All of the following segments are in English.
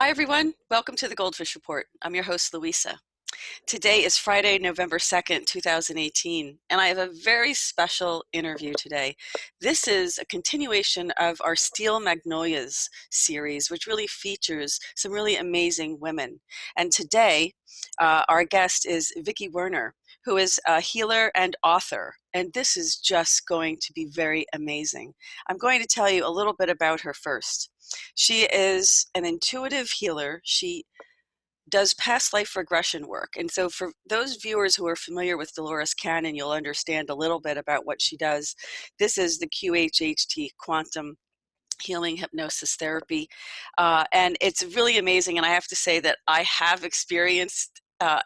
Hi everyone, welcome to the GoldFish Report. I'm your host, Louisa. Today is Friday, November 2nd, 2018, and I have a very special interview today. This is a continuation of our Steel Magnolias series, which really features some really amazing women. And today, our guest is Vicki Werner, who is a healer and author, and this is just going to be very amazing. I'm going to tell you a little bit about her first. She is an intuitive healer. She does past life regression work. And so for those viewers who are familiar with Dolores Cannon, you'll understand a little bit about what she does. This is the QHHT, quantum healing hypnosis therapy. And it's really amazing. And I have to say that I have experienced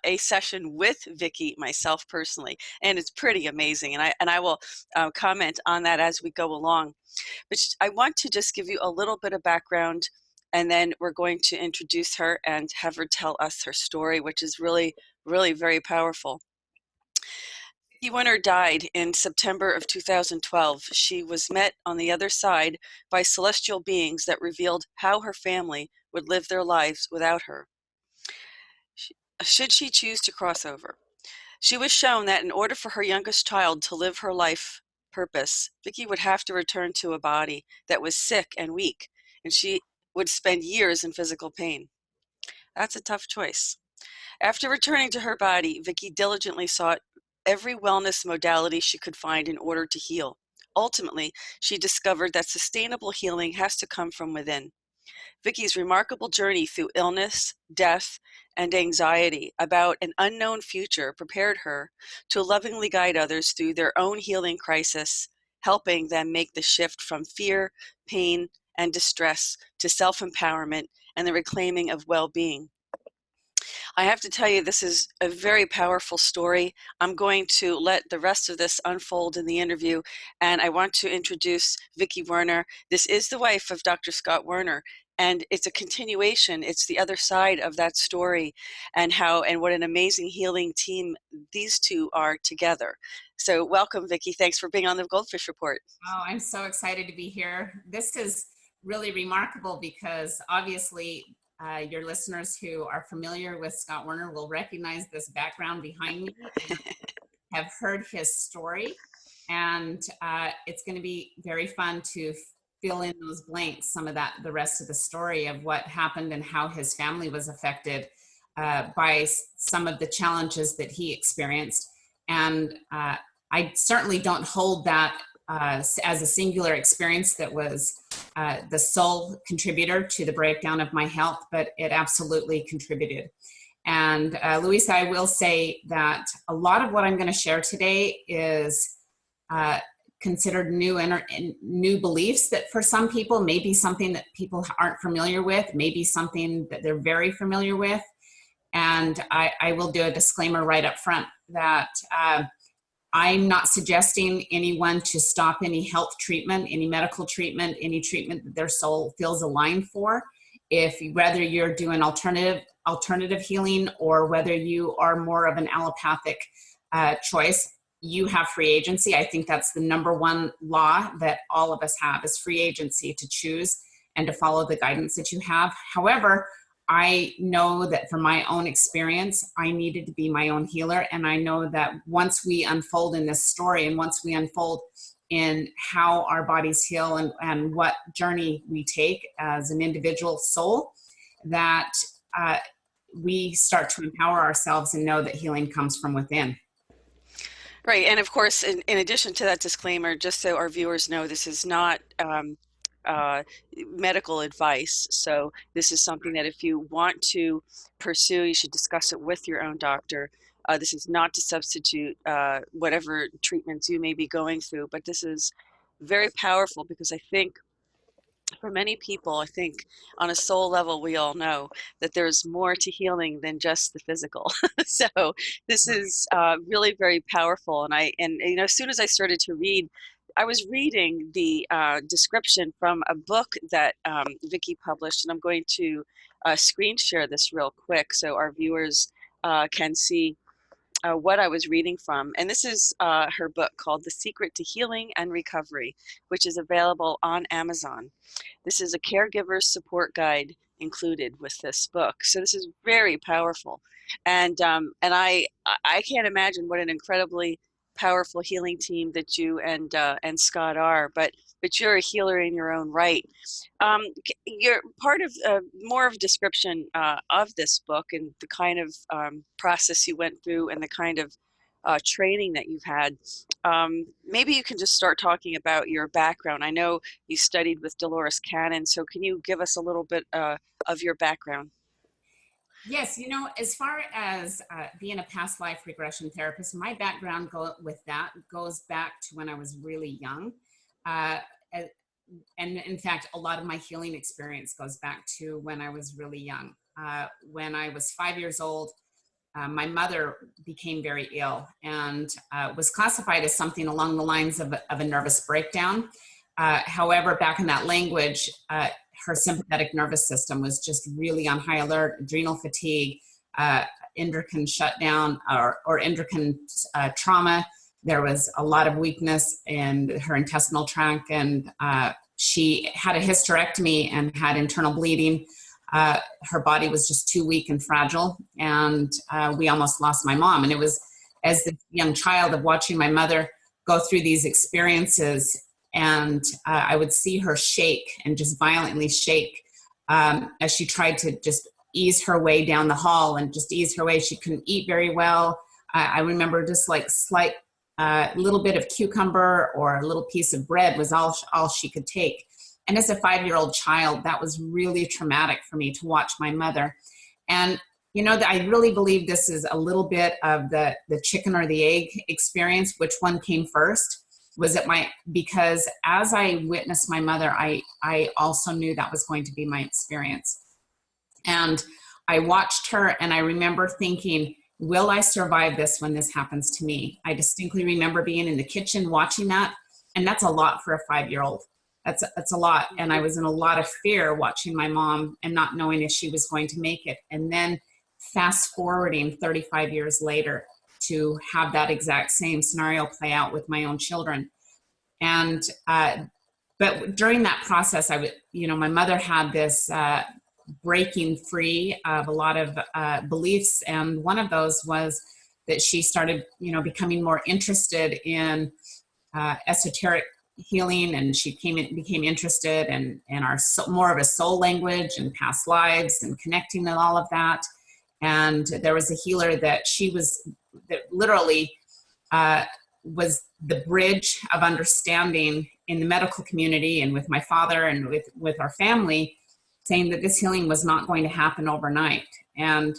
a session with Vicki myself personally, and it's pretty amazing. And I will comment on that as we go along. But I want to just give you a little bit of background, and then we're going to introduce her and have her tell us her story, which is really, really very powerful. Vicki Werner died in September of 2012. She was met on the other side by celestial beings that revealed how her family would live their lives without her, should she choose to cross over. She was shown that in order for her youngest child to live her life purpose, Vicki would have to return to a body that was sick and weak, and she would spend years in physical pain. That's a tough choice. After returning to her body, Vicki diligently sought every wellness modality she could find in order to heal. Ultimately, she discovered that sustainable healing has to come from within. Vicki's remarkable journey through illness, death, and anxiety about an unknown future prepared her to lovingly guide others through their own healing crisis, helping them make the shift from fear, pain, and distress to self-empowerment and the reclaiming of well-being. I have to tell you, this is a very powerful story. I'm going to let the rest of this unfold in the interview, and I want to introduce Vicki Werner. This is the wife of Dr. Scott Werner, and it's a continuation. It's the other side of that story, and what an amazing healing team these two are together. So welcome, Vicki. Thanks for being on the GoldFish Report. Oh, I'm so excited to be here. This is really remarkable because obviously your listeners who are familiar with Scott Werner will recognize this background behind me and have heard his story. And it's going to be very fun to fill in those blanks, some of the rest of the story of what happened and how his family was affected by some of the challenges that he experienced. And I certainly don't hold that as a singular experience that was the sole contributor to the breakdown of my health, but it absolutely contributed. And Louisa, I will say that a lot of what I'm going to share today is considered new beliefs that for some people may be something that people aren't familiar with, maybe something that they're very familiar with. And I will do a disclaimer right up front that I'm not suggesting anyone to stop any health treatment, any medical treatment, any treatment that their soul feels aligned for. Whether you're doing alternative healing or whether you are more of an allopathic choice, you have free agency. I think that's the number one law that all of us have, is free agency to choose and to follow the guidance that you have. However, I know that from my own experience, I needed to be my own healer. And I know that once we unfold in this story and once we unfold in how our bodies heal and what journey we take as an individual soul, that we start to empower ourselves and know that healing comes from within. Right. And of course, in addition to that disclaimer, just so our viewers know, this is not medical advice. So this is something that if you want to pursue, you should discuss it with your own doctor. This is not to substitute whatever treatments you may be going through, but this is very powerful because I think for many people, I think on a soul level, we all know that there's more to healing than just the physical. So this is really very powerful. And you know, as soon as I started to read, I was reading the description from a book that Vicki published, and I'm going to screen share this real quick so our viewers can see what I was reading from. And this is her book called The Secret to Healing and Recovery, which is available on Amazon. This is a caregiver's support guide included with this book. So this is very powerful, and I can't imagine what an incredibly powerful healing team that you and Scott are. But you're a healer in your own right. You're part of more of a description of this book and the kind of process you went through and the kind of training that you've had. Maybe you can just start talking about your background. I know you studied with Dolores Cannon, so can you give us a little bit of your background? Yes, you know, as far as being a past life regression therapist, my background with that goes back to when I was really young. Uh, and in fact, a lot of my healing experience goes back to when I was really young. When I was 5 years old, my mother became very ill and was classified as something along the lines of a nervous breakdown. However, back in that language, her sympathetic nervous system was just really on high alert, adrenal fatigue, endocrine shutdown or endocrine trauma. There was a lot of weakness in her intestinal tract, and she had a hysterectomy and had internal bleeding. Her body was just too weak and fragile, and we almost lost my mom. And it was as the young child of watching my mother go through these experiences, and I would see her shake and just violently shake as she tried to just ease her way down the hall and just ease her way. She couldn't eat very well. I remember just like slight little bit of cucumber or a little piece of bread was all she could take. And as a 5-year-old child, that was really traumatic for me to watch my mother. And, you know, I really believe this is a little bit of the chicken or the egg experience. Which one came first? Was it because as I witnessed my mother, I also knew that was going to be my experience. And I watched her, and I remember thinking, will I survive this when this happens to me? I distinctly remember being in the kitchen watching that, and that's a lot for a 5-year-old. That's a lot. And I was in a lot of fear watching my mom and not knowing if she was going to make it. And then fast forwarding 35 years later to have that exact same scenario play out with my own children. And, but during that process, my mother had this breaking free of a lot of beliefs. And one of those was that she started, becoming more interested in esoteric healing, and she became interested in our more of a soul language and past lives and connecting and all of that. And there was a healer that literally was the bridge of understanding in the medical community and with my father and with our family, saying that this healing was not going to happen overnight. And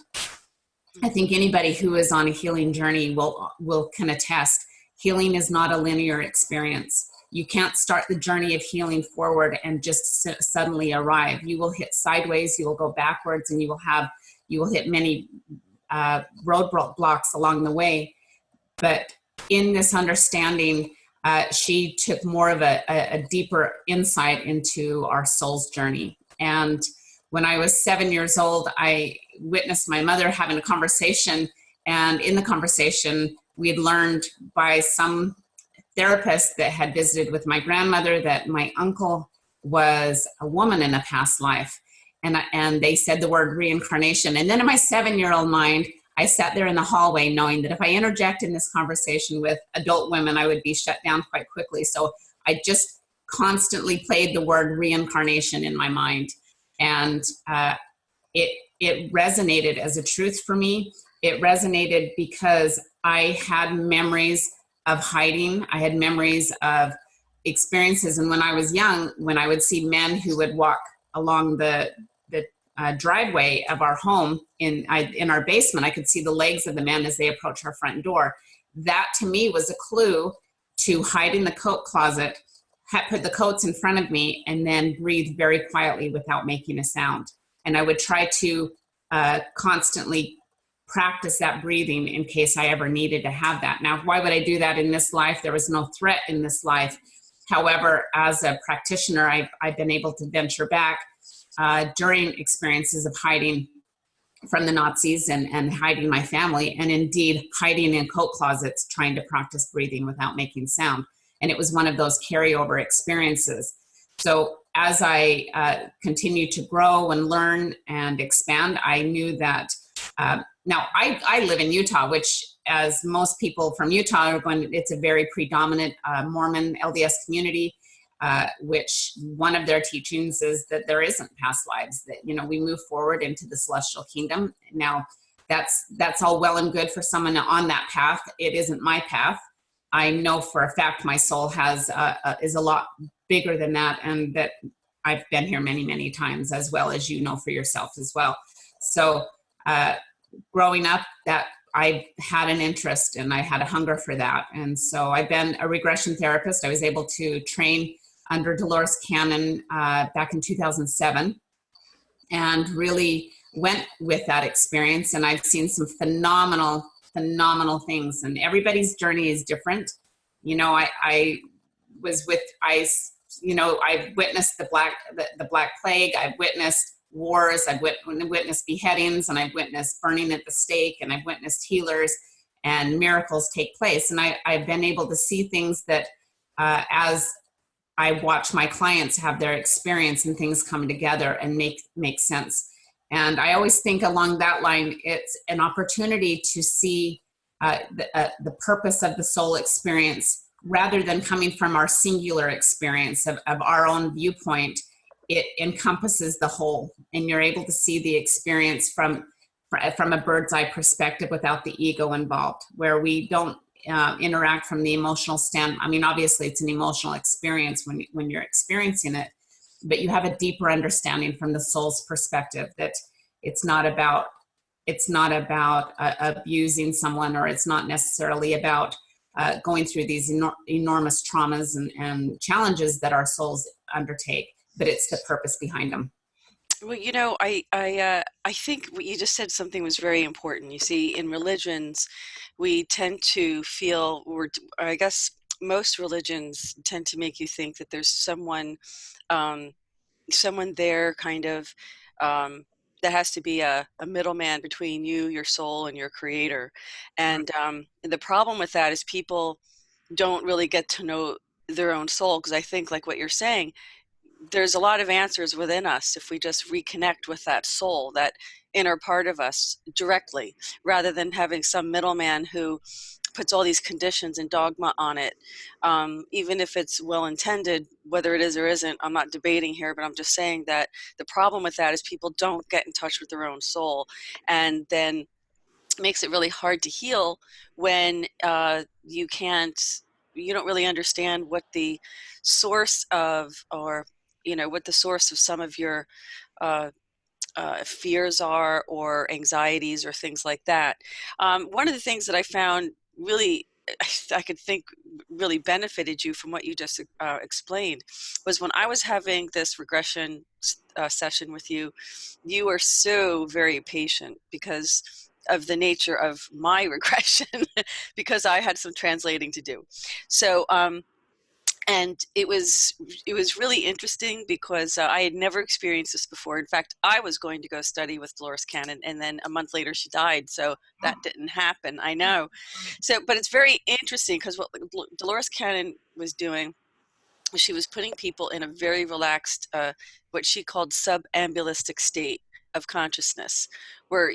I think anybody who is on a healing journey can attest, healing is not a linear experience. You can't start the journey of healing forward and just suddenly arrive. You will hit sideways, you will go backwards, and you will hit many roadblocks along the way. But in this understanding, she took more of a deeper insight into our soul's journey. And when I was 7 years old, I witnessed my mother having a conversation. And in the conversation, we had learned by some therapist that had visited with my grandmother that my uncle was a woman in a past life. And they said the word reincarnation. And then in my 7-year-old mind, I sat there in the hallway knowing that if I interjected in this conversation with adult women, I would be shut down quite quickly. So I just constantly played the word reincarnation in my mind. And it resonated as a truth for me. It resonated because I had memories of hiding. I had memories of experiences. And when I was young, when I would see men who would walk along the driveway of our home in our basement, I could see the legs of the men as they approach our front door. That to me was a clue to hide in the coat closet, put the coats in front of me, and then breathe very quietly without making a sound. And I would try to constantly practice that breathing in case I ever needed to have that. Now, why would I do that in this life? There was no threat in this life. However, as a practitioner, I've been able to venture back during experiences of hiding from the Nazis and hiding my family, and indeed hiding in coat closets, trying to practice breathing without making sound. And it was one of those carryover experiences. So as I continued to grow and learn and expand, I knew that now I live in Utah, which, as most people from Utah are going, it's a very predominant Mormon LDS community, which one of their teachings is that there isn't past lives, that, you know, we move forward into the celestial kingdom. Now, that's all well and good for someone on that path. It isn't my path. I know for a fact my soul is a lot bigger than that, and that I've been here many, many times, as well as you know for yourself as well. So growing up, that I had an interest and I had a hunger for that. And so I've been a regression therapist. I was able to train under Dolores Cannon back in 2007, and really went with that experience. And I've seen some phenomenal things, and everybody's journey is different. You know, I witnessed the Black Plague. I've witnessed wars. I've witnessed beheadings, and I've witnessed burning at the stake, and I've witnessed healers and miracles take place. And I've been able to see things that as I watch my clients have their experience and things come together and make sense. And I always think along that line, it's an opportunity to see the purpose of the soul experience, rather than coming from our singular experience of our own viewpoint. It encompasses the whole, and you're able to see the experience from a bird's eye perspective without the ego involved, where we don't interact from the emotional stand. I mean, obviously it's an emotional experience when you're experiencing it, but you have a deeper understanding from the soul's perspective, that it's not about abusing someone, or it's not necessarily about going through these enormous traumas and challenges that our souls undertake, but it's the purpose behind them. Well, you know, I think what you just said, something was very important. You see, in religions, we tend to feel, or I guess most religions tend to make you think that there's someone there, kind of, that has to be a middleman between you, your soul, and your creator. And the problem with that is people don't really get to know their own soul, because I think, like what you're saying, there's a lot of answers within us if we just reconnect with that soul, that inner part of us directly, rather than having some middleman who puts all these conditions and dogma on it. Even if it's well intended, whether it is or isn't, I'm not debating here, but I'm just saying that the problem with that is people don't get in touch with their own soul, and then makes it really hard to heal when you don't really understand what the source of, or what the source of some of your fears are, or anxieties, or things like that. One of the things that I found really, I could think really benefited you from what you just explained, was when I was having this regression session with you. You were so very patient because of the nature of my regression, because I had some translating to do. So and it was really interesting, because I had never experienced this before. In fact, I was going to go study with Dolores Cannon, and then a month later she died, so that didn't happen. I know. So, but it's very interesting, because what Dolores Cannon was doing, she was putting people in a very relaxed, what she called subambulistic state of consciousness, where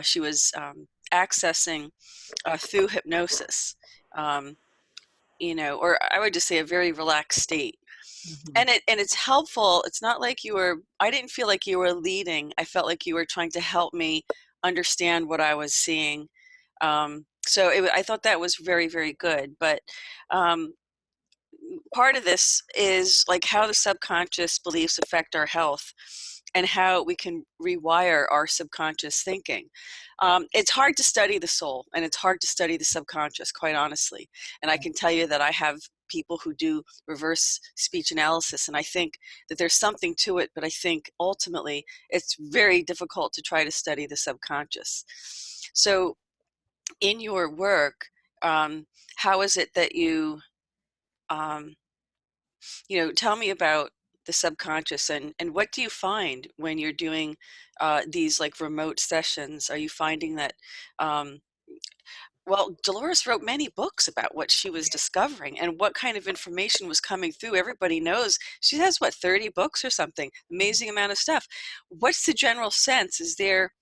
she was accessing through hypnosis. Or I would just say a very relaxed state. Mm-hmm. And it's helpful. It's not like I didn't feel like you were leading. I felt like you were trying to help me understand what I was seeing. I thought that was very, very good. But part of this is like how the subconscious beliefs affect our health, and how we can rewire our subconscious thinking. It's hard to study the soul, and it's hard to study the subconscious, quite honestly. And I can tell you that I have people who do reverse speech analysis, and I think that there's something to it, but I think ultimately it's very difficult to try to study the subconscious. So in your work, how is it that um, tell me about the subconscious, and what do you find when you're doing these like remote sessions? Are you finding that Well, Dolores wrote many books about what she was discovering and what kind of information was coming through. Everybody knows she has, what, 30 books or something? Amazing amount of stuff. What's the general sense? Is there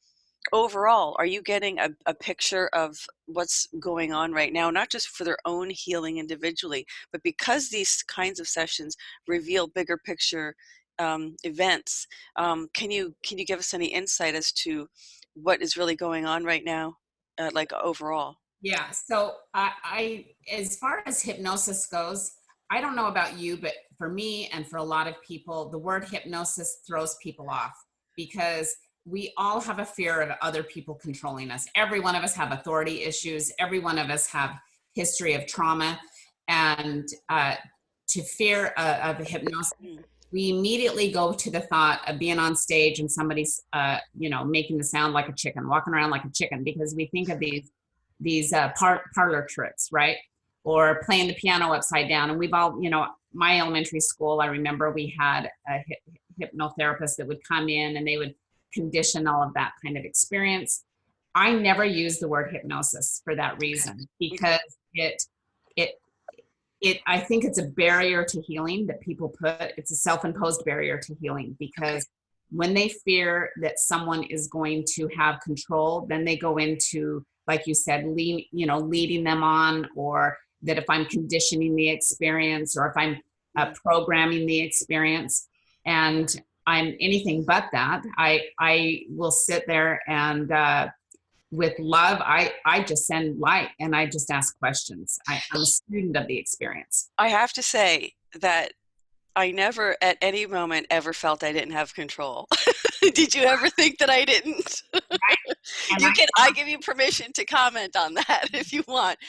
overall, are you getting a picture of what's going on right now, not just for their own healing individually, but because these kinds of sessions reveal bigger picture events? Can you give us any insight as to what is really going on right now, like overall? Yeah, so as far as hypnosis goes, I don't know about you, but for me and for a lot of people, the word hypnosis throws people off because we all have a fear of other people controlling us. Every one of us have authority issues. Every one of us have history of trauma, and to fear of hypnosis, we immediately go to the thought of being on stage and somebody's, making the sound like a chicken, walking around like a chicken, because we think of these parlor tricks, right? Or playing the piano upside down. And we've all, my elementary school, I remember we had a hypnotherapist that would come in and they would condition all of that kind of experience. I never use the word hypnosis for that reason, because I think it's a barrier to healing that people put. It's a self-imposed barrier to healing, because when they fear that someone is going to have control, then they go into, like you said, leading them on, or that if I'm conditioning the experience, or if I'm programming the experience, and I'm anything but that. I will sit there and with love, I just send light and I just ask questions. I'm a student of the experience. I have to say that I never at any moment ever felt I didn't have control. Did you ever think that I didn't? Right. I give you permission to comment on that if you want.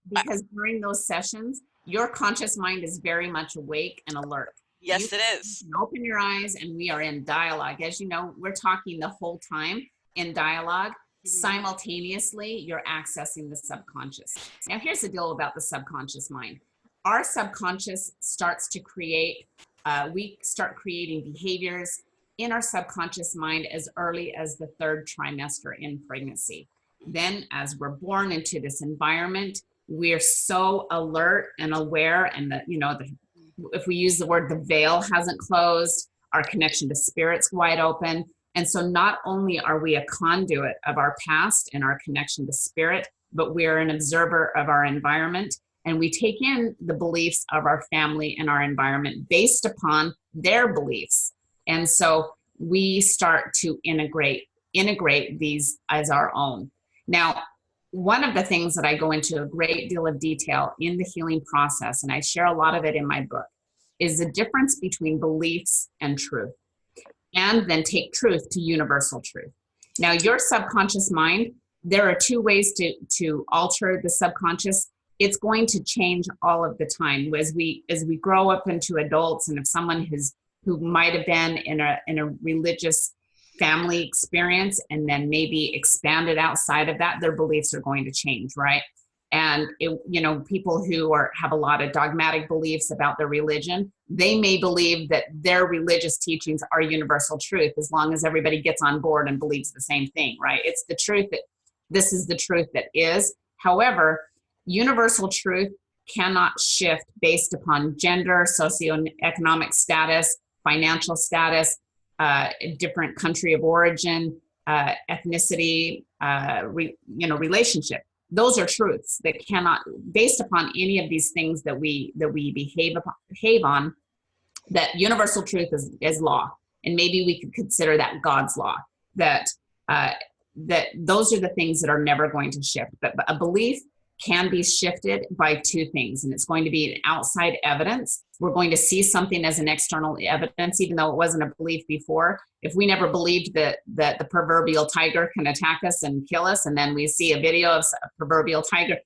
Because during those sessions, your conscious mind is very much awake and alert. Yes, it is. You open your eyes and we are in dialogue. As you know, we're talking the whole time in dialogue. Simultaneously, you're accessing the subconscious. Now, here's the deal about the subconscious mind. Our subconscious starts to create, we start creating behaviors in our subconscious mind as early as the 3rd trimester in pregnancy. Then, as we're born into this environment, we're so alert and aware, and if we use the word, the veil hasn't closed, our connection to spirit's wide open. And so not only are we a conduit of our past and our connection to spirit, but we're an observer of our environment, and we take in the beliefs of our family and our environment based upon their beliefs. And so we start to integrate these as our own. Now, one of the things that I go into a great deal of detail in the healing process, and I share a lot of it in my book, is the difference between beliefs and truth, and then take truth to universal truth. Now, your subconscious mind, there are 2 ways to alter the subconscious. It's going to change all of the time as we grow up into adults, and if someone who might have been in a religious family experience and then maybe expanded outside of that, their beliefs are going to change, right? And people who have a lot of dogmatic beliefs about their religion, they may believe that their religious teachings are universal truth as long as everybody gets on board and believes the same thing, right? It's the truth that this is the truth that is. However, universal truth cannot shift based upon gender, socioeconomic status, financial status, different country of origin, ethnicity, relationship. Those are truths that cannot, based upon any of these things that we behave on, that universal truth is law. And maybe we could consider that God's law, that those are the things that are never going to shift. But a belief can be shifted by 2 things, and it's going to be an outside evidence. We're going to see something as an external evidence, even though it wasn't a belief before. If we never believed that the proverbial tiger can attack us and kill us, and then we see a video of a proverbial tiger,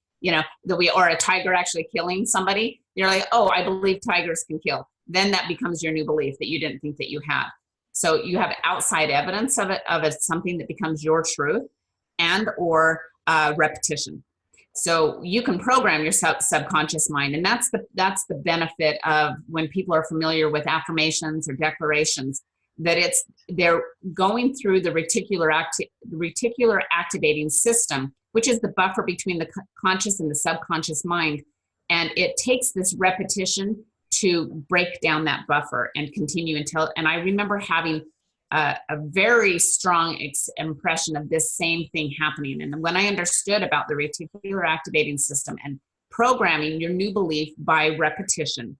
or a tiger actually killing somebody, you're like, oh, I believe tigers can kill. Then that becomes your new belief that you didn't think that you had. So you have outside evidence of it, something that becomes your truth, and or repetition. So you can program your subconscious mind, and that's the benefit of when people are familiar with affirmations or declarations, that they're going through the reticular activating system which is the buffer between the conscious and the subconscious mind. And it takes this repetition to break down that buffer and continue until, and I remember having a very strong impression of this same thing happening. And when I understood about the reticular activating system and programming your new belief by repetition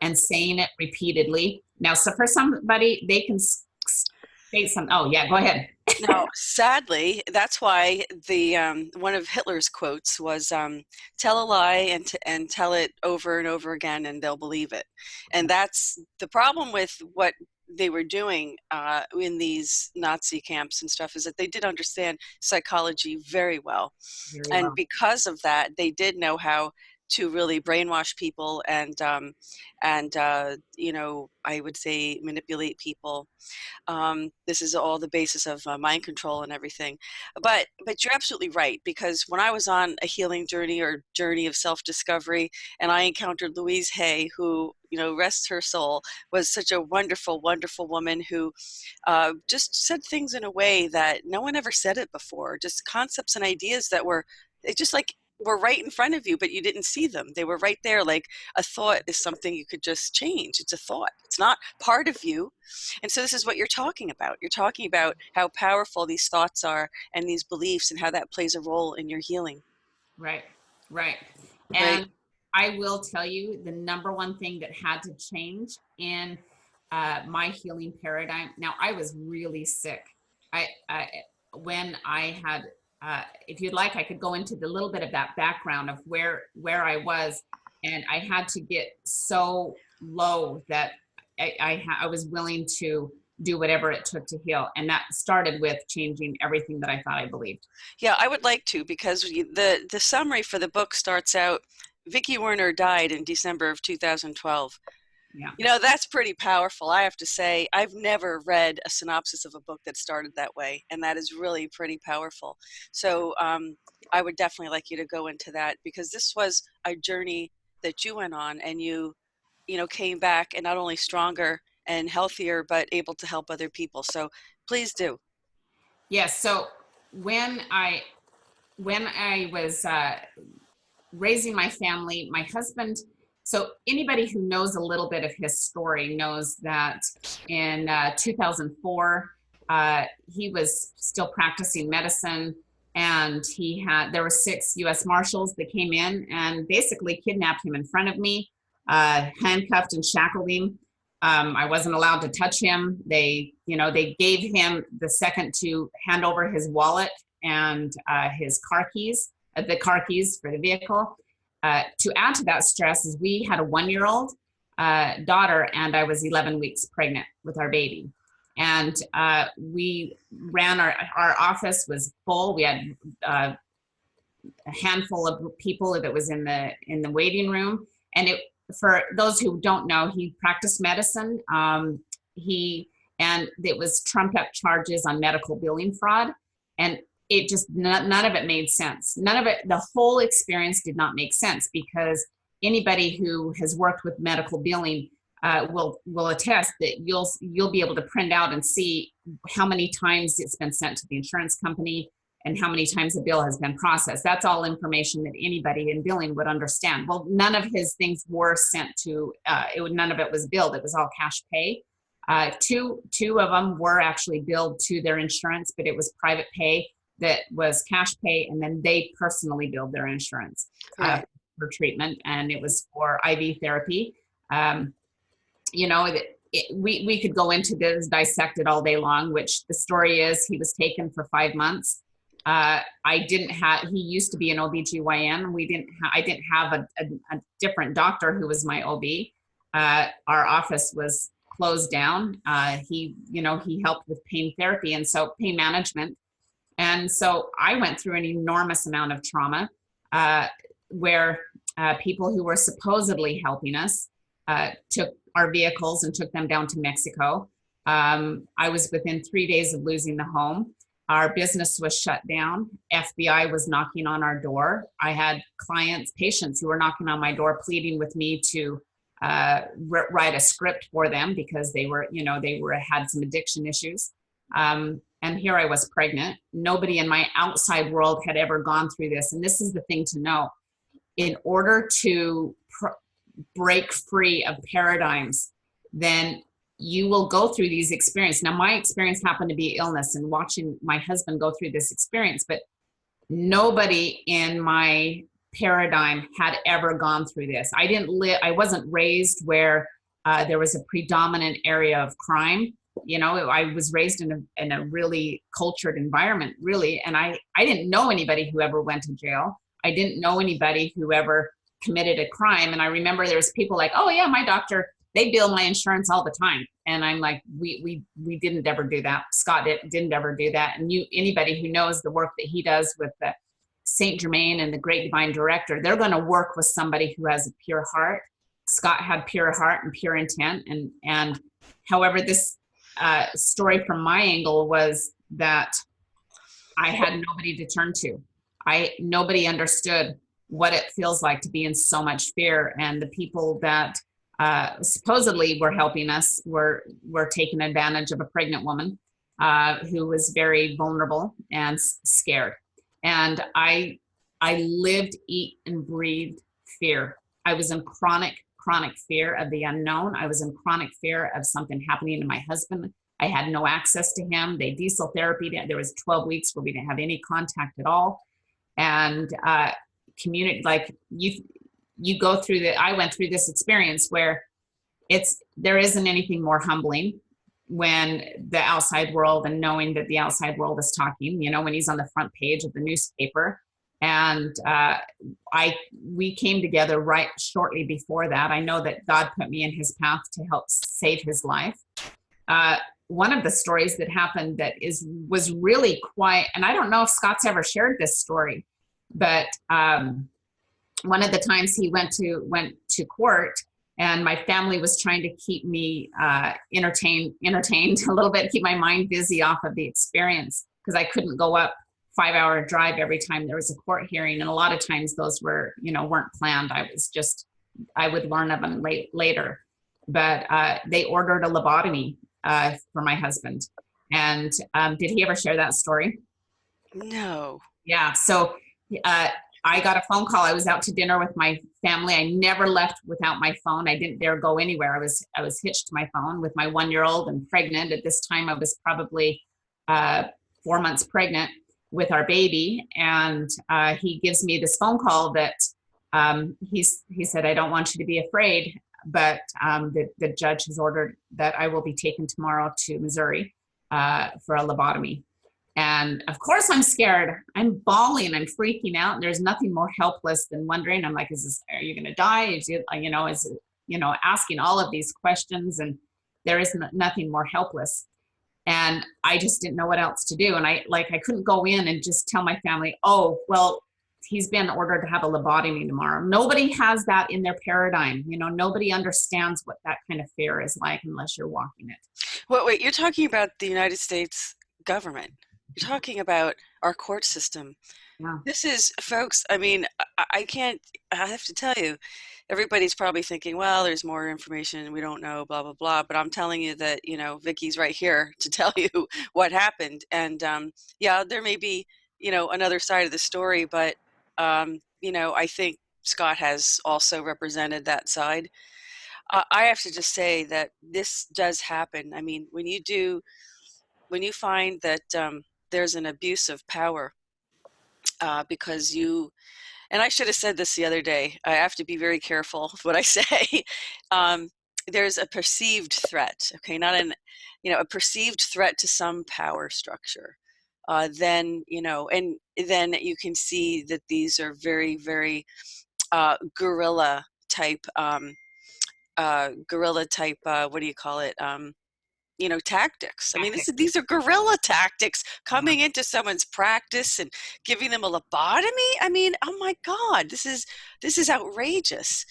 and saying it repeatedly. Now, so for somebody, they can say something. Oh yeah, go ahead. Now, sadly, that's why the one of Hitler's quotes was "Tell a lie and tell it over and over again, and they'll believe it." And that's the problem with what they were doing in these Nazi camps and stuff, is that they did understand psychology very well, and because of that, they did know how to really brainwash people and you know, I would say manipulate people. This is all the basis of mind control and everything. But you're absolutely right, because when I was on a healing journey or journey of self-discovery, and I encountered Louise Hay, who, you know, rest her soul, was such a wonderful, wonderful woman who just said things in a way that no one ever said it before, just concepts and ideas that were just like were right in front of you, but you didn't see them. They were right there. Like a thought is something you could just change. It's a thought. It's not part of you. And so this is what you're talking about. You're talking about how powerful these thoughts are and these beliefs and how that plays a role in your healing. Right, right. Right. And I will tell you the number one thing that had to change in my healing paradigm. Now, I was really sick. When I had, if you'd like, I could go into the little bit of that background of where I was, and I had to get so low that I was willing to do whatever it took to heal. And that started with changing everything that I thought I believed. Yeah, I would like to, because the summary for the book starts out, Vicki Werner died in December of 2012. Yeah. You know, that's pretty powerful. I have to say, I've never read a synopsis of a book that started that way, and that is really pretty powerful. So I would definitely like you to go into that, because this was a journey that you went on, and you know, came back and not only stronger and healthier, but able to help other people. So please do. Yes. So when I was raising my family, my husband, so anybody who knows a little bit of his story knows that in 2004, he was still practicing medicine, and there were 6 U.S. Marshals that came in and basically kidnapped him in front of me, handcuffed and shackled him. I wasn't allowed to touch him. They gave him the second to hand over his wallet and his car keys, the car keys for the vehicle. To add to that stress is we had a 1-year-old daughter, and I was 11 weeks pregnant with our baby. And we ran our office was full. We had a handful of people that was in the waiting room. And for those who don't know, he practiced medicine. And it was trumped up charges on medical billing fraud. And it just, none of it made sense. None of it, the whole experience did not make sense, because anybody who has worked with medical billing will attest that you'll be able to print out and see how many times it's been sent to the insurance company and how many times the bill has been processed. That's all information that anybody in billing would understand. Well, none of his things were sent to, none of it was billed. It was all cash pay. Two of them were actually billed to their insurance, but it was private pay that was cash pay, and then they personally billed their insurance for treatment, and it was for IV therapy. We could go into this, dissect it all day long, which the story is he was taken for 5 months. He used to be an OBGYN. I didn't have a different doctor who was my OB. Our office was closed down. He helped with pain therapy, and so pain management. And so I went through an enormous amount of trauma, where people who were supposedly helping us took our vehicles and took them down to Mexico. I was within 3 days of losing the home. Our business was shut down. FBI was knocking on our door. I had patients who were knocking on my door, pleading with me to write a script for them, because they had some addiction issues. And here I was pregnant. Nobody in my outside world had ever gone through this. And this is the thing to know. In order to break free of paradigms, then you will go through these experiences. Now, my experience happened to be illness and watching my husband go through this experience, but nobody in my paradigm had ever gone through this. I wasn't raised where there was a predominant area of crime. You know, I was raised in a really cultured environment, really. And I didn't know anybody who ever went to jail. I didn't know anybody who ever committed a crime. And I remember there was people like, oh yeah, my doctor, they bill my insurance all the time. And I'm like, we didn't ever do that. Scott didn't ever do that. And anybody who knows the work that he does with the Saint Germain and the Great Divine Director, they're going to work with somebody who has a pure heart. Scott had pure heart and pure intent. And however, this story from my angle was that I had nobody to turn to. Nobody understood what it feels like to be in so much fear. And the people that supposedly were helping us were taking advantage of a pregnant woman who was very vulnerable and scared. And I lived, eat, and breathed fear. I was in chronic fear of the unknown. I was in chronic fear of something happening to my husband. I had no access to him. They diesel therapy. There was 12 weeks where we didn't have any contact at all. And community, like you go through I went through this experience where there isn't anything more humbling when the outside world and knowing that the outside world is talking, you know, when he's on the front page of the newspaper. And we came together right shortly before that. I know that God put me in his path to help save his life. One of the stories that happened that was really quite, and I don't know if Scott's ever shared this story, but one of the times he went to court, and my family was trying to keep me entertained a little bit, keep my mind busy off of the experience, because I couldn't go up 5-hour drive every time there was a court hearing. And a lot of times those weren't planned. I would learn of them later. But they ordered a lobotomy for my husband. And did he ever share that story? No. Yeah. So I got a phone call. I was out to dinner with my family. I never left without my phone. I didn't dare go anywhere. I was hitched to my phone with my 1-year-old and pregnant. At this time, I was probably 4 months pregnant with our baby. And he gives me this phone call that he said, I don't want you to be afraid, but the judge has ordered that I will be taken tomorrow to Missouri for a lobotomy. And of course I'm scared. I'm bawling, I'm freaking out. And there's nothing more helpless than wondering, I'm like, are you going to die? Is it, asking all of these questions, and there is nothing more helpless. And I just didn't know what else to do. And I couldn't go in and just tell my family, oh, well, he's been ordered to have a lobotomy tomorrow. Nobody has that in their paradigm. Nobody understands what that kind of fear is like unless you're walking it. Well, wait, you're talking about the United States government. You're talking about our court system. Yeah. This is, folks, I mean, I have to tell you, everybody's probably thinking, well, there's more information we don't know, blah, blah, blah. But I'm telling you that, Vicki's right here to tell you what happened. And yeah, there may be, another side of the story, but, I think Scott has also represented that side. I have to just say that this does happen. I mean, when you find that there's an abuse of power because and I should have said this the other day, I have to be very careful of what I say. There's a perceived threat, okay, not a perceived threat to some power structure. Then you can see that these are very, very guerrilla type, what do you call it? Tactics. I mean, these are guerrilla tactics coming into someone's practice and giving them a lobotomy. I mean, oh my God, this is outrageous.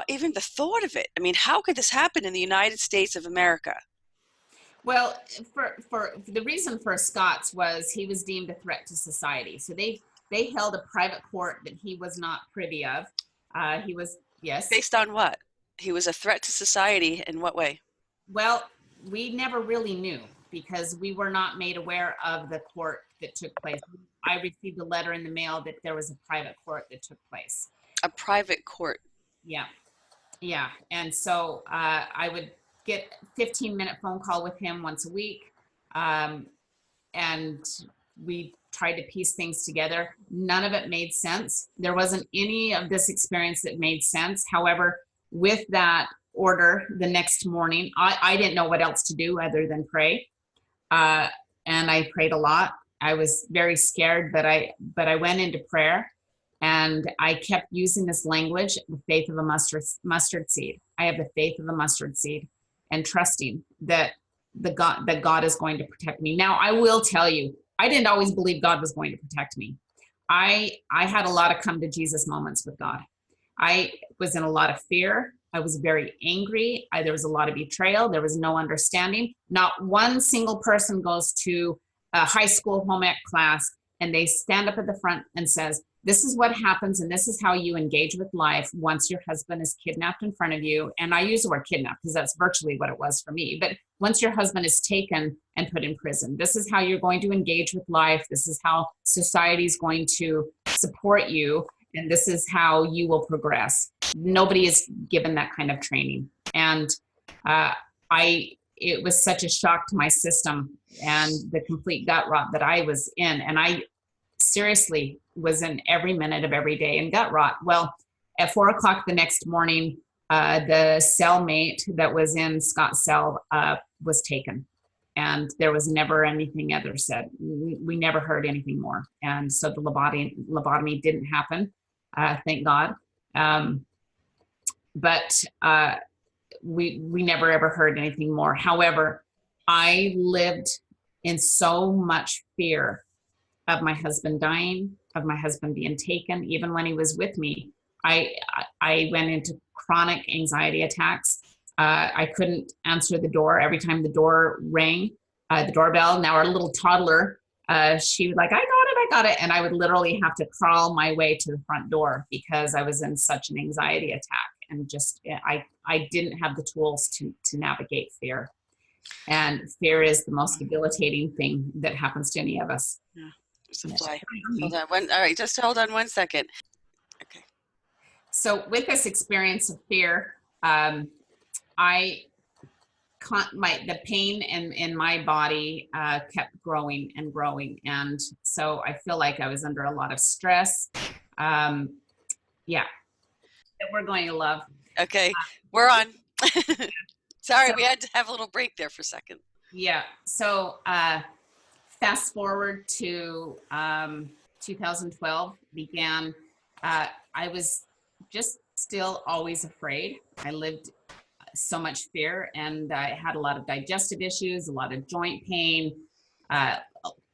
Even the thought of it. I mean, how could this happen in the United States of America? Well, for the reason for Scott's was he was deemed a threat to society. So they held a private court that he was not privy of. He was, yes. Based on what? He was a threat to society in what way? Well, we never really knew. because we were not made aware of the court that took place. I received a letter in the mail that there was a private court that took place. A private court. Yeah. Yeah. And so I would get a 15-minute phone call with him once a week. And we tried to piece things together. None of it made sense. There wasn't any of this experience that made sense. However, with that order the next morning, I didn't know what else to do other than pray. And I prayed a lot. I was very scared, but I went into prayer, and I kept using this language, the faith of a mustard seed. I have the faith of a mustard seed, and trusting that God is going to protect me. Now, I will tell you, I didn't always believe God was going to protect me. I had a lot of come to Jesus moments with God. I was in a lot of fear. I was very angry. There was a lot of betrayal. There was no understanding. Not one single person goes to a high school home ec class and they stand up at the front and says, this is what happens and this is how you engage with life once your husband is kidnapped in front of you. And I use the word kidnapped because that's virtually what it was for me. But once your husband is taken and put in prison, this is how you're going to engage with life. This is how society is going to support you. And this is how you will progress. Nobody is given that kind of training. And it was such a shock to my system and the complete gut rot that I was in. And I seriously was in every minute of every day in gut rot. Well, at 4 o'clock the next morning, the cellmate that was in Scott's cell was taken. And there was never anything other said. We never heard anything more. And so the lobotomy didn't happen, thank God. But we never ever heard anything more. However, I lived in so much fear of my husband dying, of my husband being taken. Even when he was with me, I went into chronic anxiety attacks. I couldn't answer the door. Every time the door rang, the doorbell, now our little toddler, she was like, I got it. And I would literally have to crawl my way to the front door because I was in such an anxiety attack. And just, I didn't have the tools to navigate fear. And fear is the most debilitating thing that happens to any of us. Yeah, there's a fly. Hold on. All right, just hold on 1 second. Okay. So with this experience of fear, the pain in my body kept growing and growing. And so I feel like I was under a lot of stress. Yeah. That we're going to love. Okay, we're on. Sorry, we had to have a little break there for a second. Yeah, so fast forward to 2012 began. I was just still always afraid. I lived so much fear, and I had a lot of digestive issues, a lot of joint pain,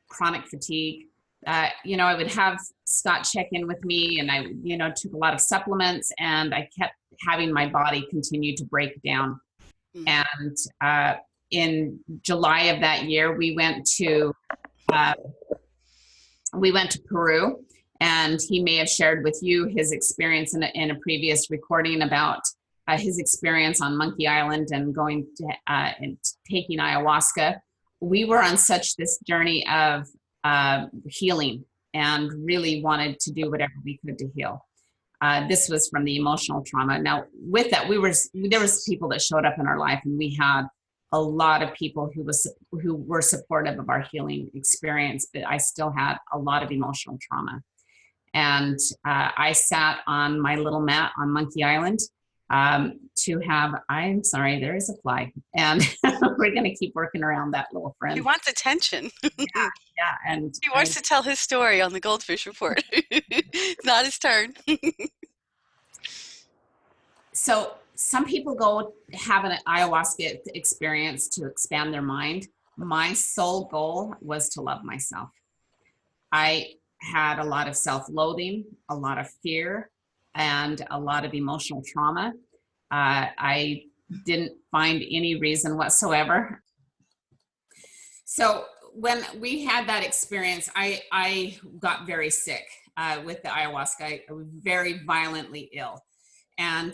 chronic fatigue. I would have Scott check in with me, and I, took a lot of supplements, and I kept having my body continue to break down. Mm-hmm. And in July of that year, we went to Peru, and he may have shared with you his experience in a previous recording about his experience on Monkey Island and going to and taking ayahuasca. We were on such this journey of healing and really wanted to do whatever we could to heal. This was from the emotional trauma. Now, with that, there was people that showed up in our life, and we had a lot of people who were supportive of our healing experience, but I still had a lot of emotional trauma. And I sat on my little mat on Monkey Island I'm sorry, there is a fly, and we're going to keep working around that little friend. He wants attention. Yeah, and he wants to tell his story on the GoldFish Report. It's not his turn. So some people go have an ayahuasca experience to expand their mind. My sole goal was to love myself. I had a lot of self-loathing, a lot of fear, and a lot of emotional trauma. I didn't find any reason whatsoever. So when we had that experience, I got very sick with the ayahuasca. I was very violently ill. And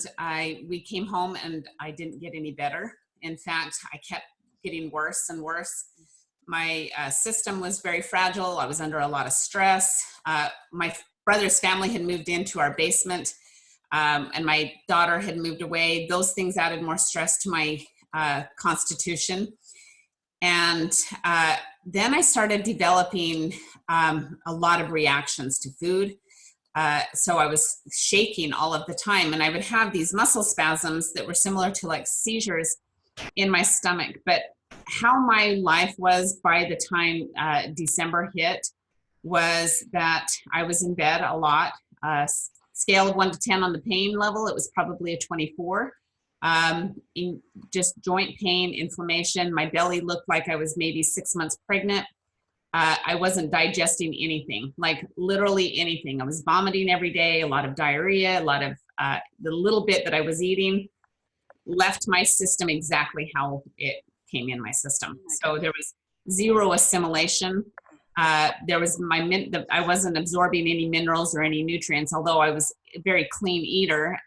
we came home and I didn't get any better. In fact, I kept getting worse and worse. My system was very fragile. I was under a lot of stress. My brother's family had moved into our basement, and my daughter had moved away. Those things added more stress to my constitution. And then I started developing a lot of reactions to food. So I was shaking all of the time, and I would have these muscle spasms that were similar to like seizures in my stomach. But how my life was by the time December hit was that I was in bed a lot. Scale of 1 to 10 on the pain level, it was probably a 24. Just joint pain, inflammation. My belly looked like I was maybe 6 months pregnant. I wasn't digesting anything, like literally anything. I was vomiting every day, a lot of diarrhea, a lot of the little bit that I was eating left my system exactly how it came in my system. So there was zero assimilation. There was I wasn't absorbing any minerals or any nutrients, although I was a very clean eater,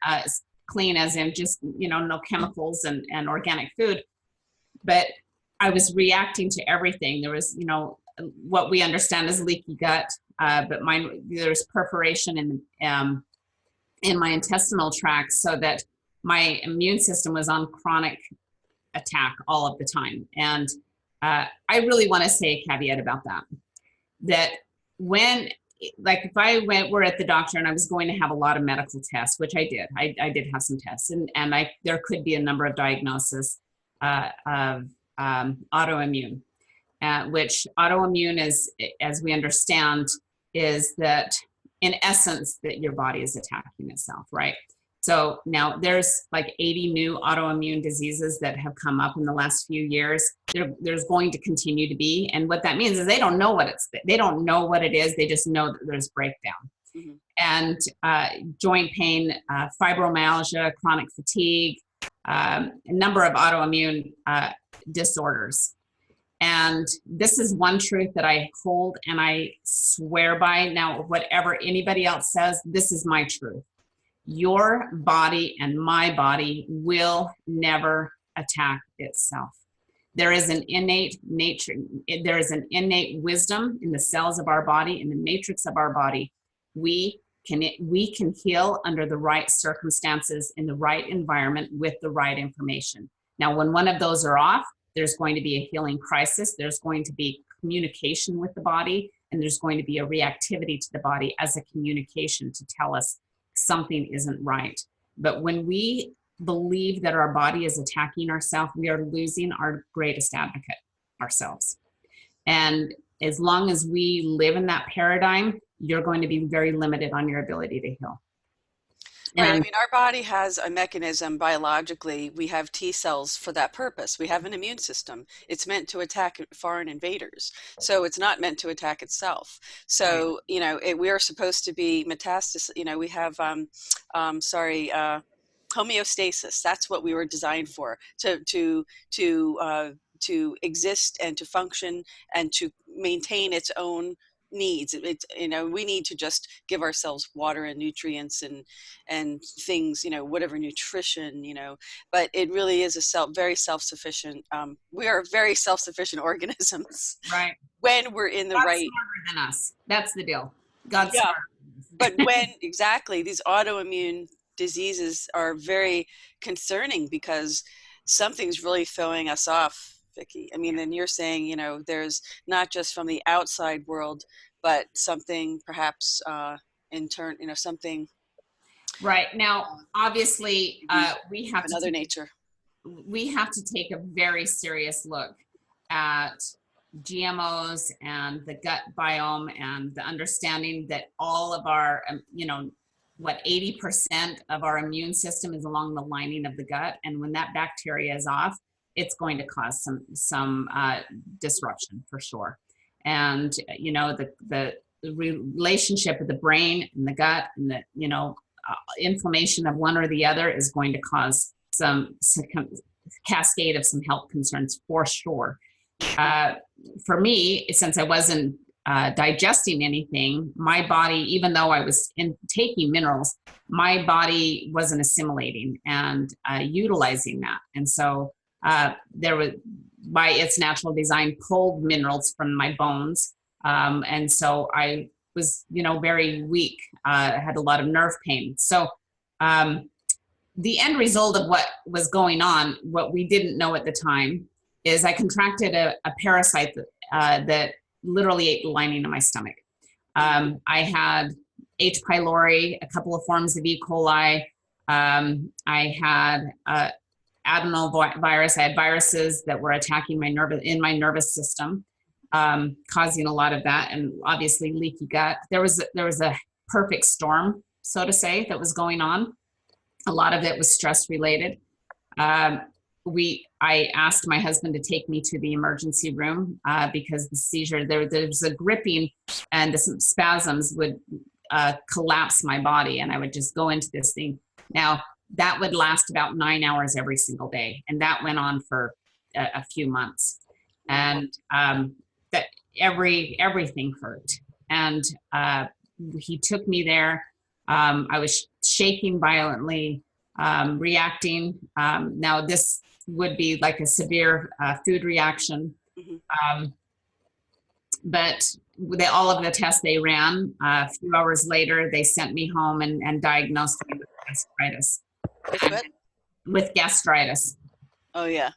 clean as in just, no chemicals and organic food. But I was reacting to everything. There was, what we understand as leaky gut, but there's perforation in my intestinal tract, so that my immune system was on chronic attack all of the time. And I really want to say a caveat about that when, like if I were at the doctor and I was going to have a lot of medical tests, which I did, I did have some tests, and there could be a number of diagnoses of autoimmune, which autoimmune is, as we understand, is that in essence that your body is attacking itself, right? So now there's like 80 new autoimmune diseases that have come up in the last few years. There's going to continue to be. And what that means is they don't know what it is. They just know that there's breakdown. Mm-hmm. And joint pain, fibromyalgia, chronic fatigue, a number of autoimmune disorders. And this is one truth that I hold and I swear by. Now, whatever anybody else says, this is my truth. Your body and my body will never attack itself. There is an innate nature, there is an innate wisdom in the cells of our body, in the matrix of our body. We can heal under the right circumstances, in the right environment, with the right information. Now, when one of those are off, there's going to be a healing crisis. There's going to be communication with the body, and there's going to be a reactivity to the body as a communication to tell us something isn't right. But when we believe that our body is attacking ourselves, we are losing our greatest advocate, ourselves. And as long as we live in that paradigm, you're going to be very limited on your ability to heal. Right. I mean, our body has a mechanism biologically. We have T cells for that purpose. We have an immune system. It's meant to attack foreign invaders. So it's not meant to attack itself. So, right. We are supposed to be metastasis. We have, homeostasis. That's what we were designed for, to exist and to function and to maintain its own needs. We need to just give ourselves water and nutrients and things, whatever nutrition, but it really is very self-sufficient. We are very self-sufficient organisms. Right. When we're in the God's right. smarter than us. That's the deal. God's smarter. But when exactly these autoimmune diseases are very concerning because something's really throwing us off, Vicki. I mean, and you're saying, there's not just from the outside world, but something perhaps in turn, something. Right. Now, obviously, we have another nature. We have to take a very serious look at GMOs and the gut biome and the understanding that all of our, 80% of our immune system is along the lining of the gut. And when that bacteria is off, it's going to cause some disruption for sure. And, the relationship of the brain and the gut and the, inflammation of one or the other is going to cause some cascade of some health concerns for sure. For me, since I wasn't digesting anything, my body, even though I was taking minerals, my body wasn't assimilating and utilizing that. And so by its natural design, pulled minerals from my bones. And so I was, very weak. I had a lot of nerve pain. So the end result of what was going on, what we didn't know at the time, is I contracted a parasite that literally ate the lining of my stomach. I had H. pylori, a couple of forms of E. coli. I had adenovirus. I had viruses that were attacking my nervous system, causing a lot of that, and obviously leaky gut. There was a perfect storm, so to say, that was going on. A lot of it was stress related. I asked my husband to take me to the emergency room because the seizure, there was a gripping, and the spasms would collapse my body, and I would just go into this thing. Now, that would last about 9 hours every single day, and that went on for a few months. And that everything hurt. And he took me there. I was shaking violently, reacting. Now, this would be like a severe food reaction. But all of the tests they ran, a few hours later, they sent me home and diagnosed me with gastritis. With what? With gastritis. Oh, yeah.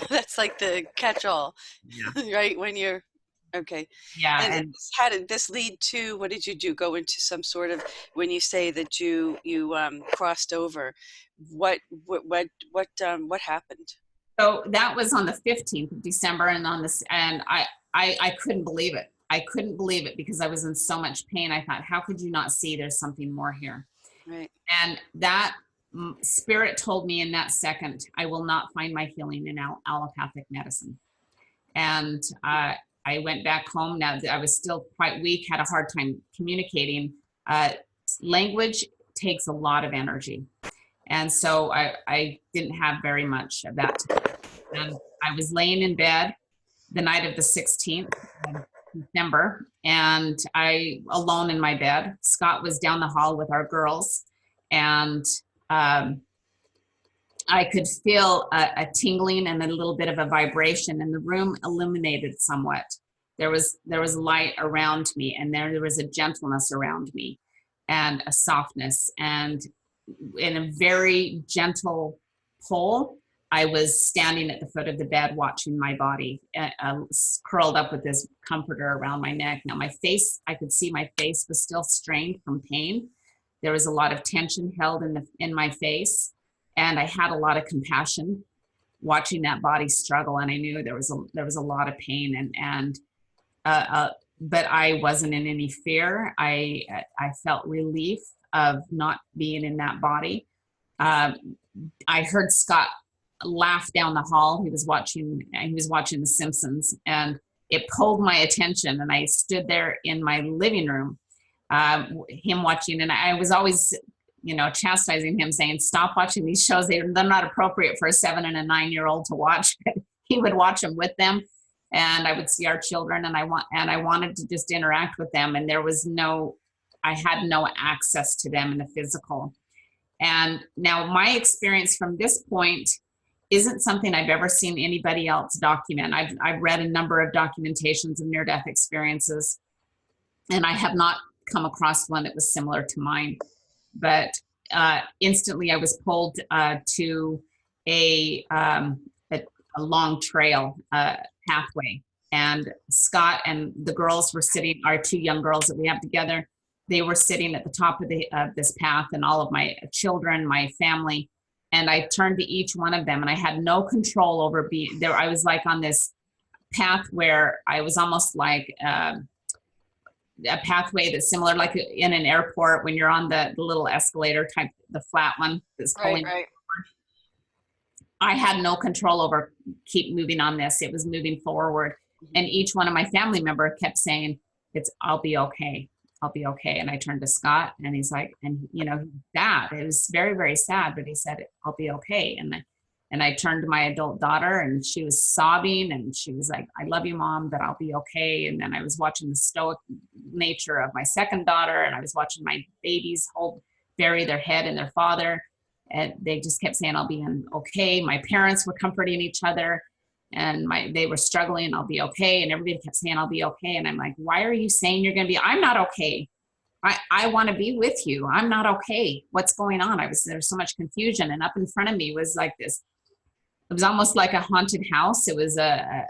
That's like the catch-all, Yeah. right? When you're, okay. Yeah. And how did this lead to, what did you do? Go into some sort of, when you say that you crossed over, what happened? So that was on the 15th of December, and I couldn't believe it. I couldn't believe it because I was in so much pain. I thought, how could you not see there's something more here? Right. And that spirit told me in that second, I will not find my healing in allopathic medicine. And I went back home. Now, I was still quite weak, had a hard time communicating. Language takes a lot of energy. And so I didn't have very much of that time. And I was laying in bed the night of the 16th of December, and I alone in my bed. Scott was down the hall with our girls, and I could feel a tingling and a little bit of a vibration, and the room illuminated somewhat. There was light around me, and there was a gentleness around me, and a softness, and in a very gentle pull, I was standing at the foot of the bed watching my body, curled up with this comforter around my neck. Now my face, I could see my face was still strained from pain. There was a lot of tension held in my face, and I had a lot of compassion watching that body struggle, and I knew there was a lot of pain, but I wasn't in any fear. I felt relief of not being in that body. I heard Scott laugh down the hall. He was watching The Simpsons, and it pulled my attention, and I stood there in my living room, him watching, and I was always, chastising him, saying, stop watching these shows. They're not appropriate for a 7 and a 9-year-old to watch. But he would watch them with them, and I would see our children, and I wanted to just interact with them, and I had no access to them in the physical. And now my experience from this point isn't something I've ever seen anybody else document. I've read a number of documentations of near-death experiences, and I have not come across one that was similar to mine. But instantly I was pulled to a long trail pathway, and Scott and the girls were sitting, our 2 young girls that we have together, they were sitting at the top of this path, and all of my children, my family. And I turned to each one of them, and I had no control over being there. I was like on this path where I was almost like a pathway that's similar, like in an airport when you're on the little escalator type, the flat one that's pulling. Right. I had no control over keep moving on this. It was moving forward. And each one of my family member kept saying, I'll be okay. I'll be okay. And I turned to Scott, and he's like, sad. It was very, very sad, but he said, I'll be okay. And I turned to my adult daughter, and she was sobbing, and she was like, I love you, Mom, but I'll be okay. And then I was watching the stoic nature of my second daughter, and I was watching my babies bury their head in their father. And they just kept saying, I'll be okay. My parents were comforting each other. and they were struggling. I'll be okay. And everybody kept saying, I'll be okay. And I'm like, why are you saying you're going to be? I'm not okay. I want to be with you. I'm not okay. What's going on? There's so much confusion. And up in front of me was like this. It was almost like a haunted house. It was a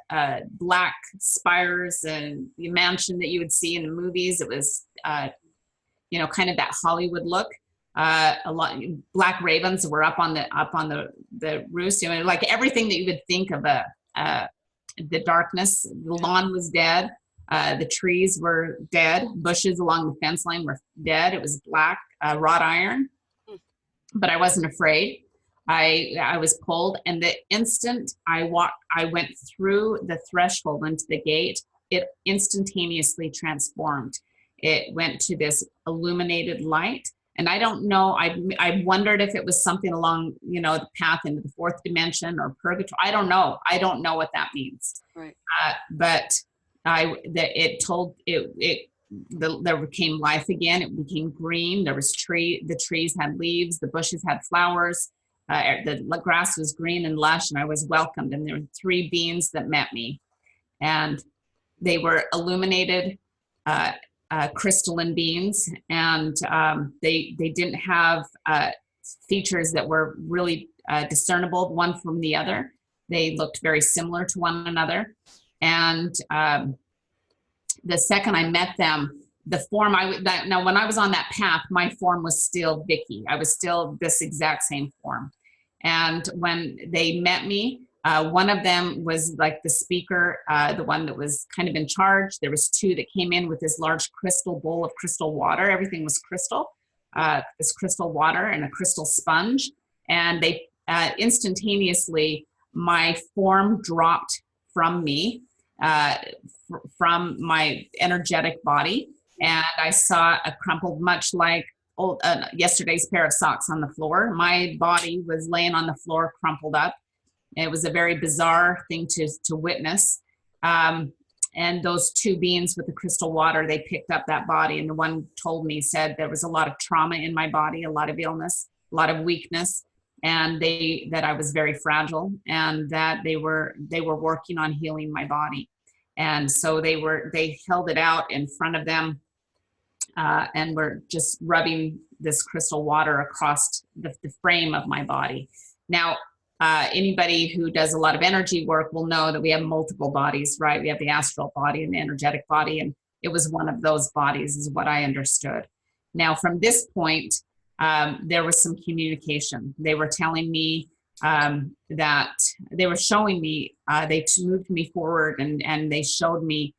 black spires and the mansion that you would see in the movies. It was, kind of that Hollywood look. A lot black ravens were up on the roost. Like everything that you would think of the darkness. The lawn was dead. The trees were dead. Bushes along the fence line were dead. It was black, wrought iron, but I wasn't afraid. I was pulled, and the instant I went through the threshold into the gate, it instantaneously transformed. It went to this illuminated light. And I don't know, I wondered if it was something along, the path into the fourth dimension or purgatory. I don't know. I don't know what that means. Right. But there became life again. It became green. There was the trees had leaves, the bushes had flowers. The grass was green and lush, and I was welcomed. And there were 3 beings that met me, and they were illuminated crystalline beings, and they didn't have features that were really discernible one from the other. They looked very similar to one another. And the second I met them, the form now when I was on that path, my form was still Vicki. I was still this exact same form. And when they met me, one of them was like the speaker, the one that was kind of in charge. There was 2 that came in with this large crystal bowl of crystal water. Everything was crystal, this crystal water and a crystal sponge. And they instantaneously, my form dropped from me, from my energetic body. And I saw a crumpled, much like yesterday's pair of socks on the floor. My body was laying on the floor, crumpled up. It was a very bizarre thing to witness. And those 2 beings with the crystal water, they picked up that body. And the one said there was a lot of trauma in my body, a lot of illness, a lot of weakness, and that I was very fragile, and that they were working on healing my body. And so they held it out in front of them, and were just rubbing this crystal water across the frame of my body. Now, anybody who does a lot of energy work will know that we have multiple bodies, right? We have the astral body and the energetic body, and it was one of those bodies is what I understood. Now, from this point, there was some communication. They were telling me that they were showing me, they moved me forward and they showed me,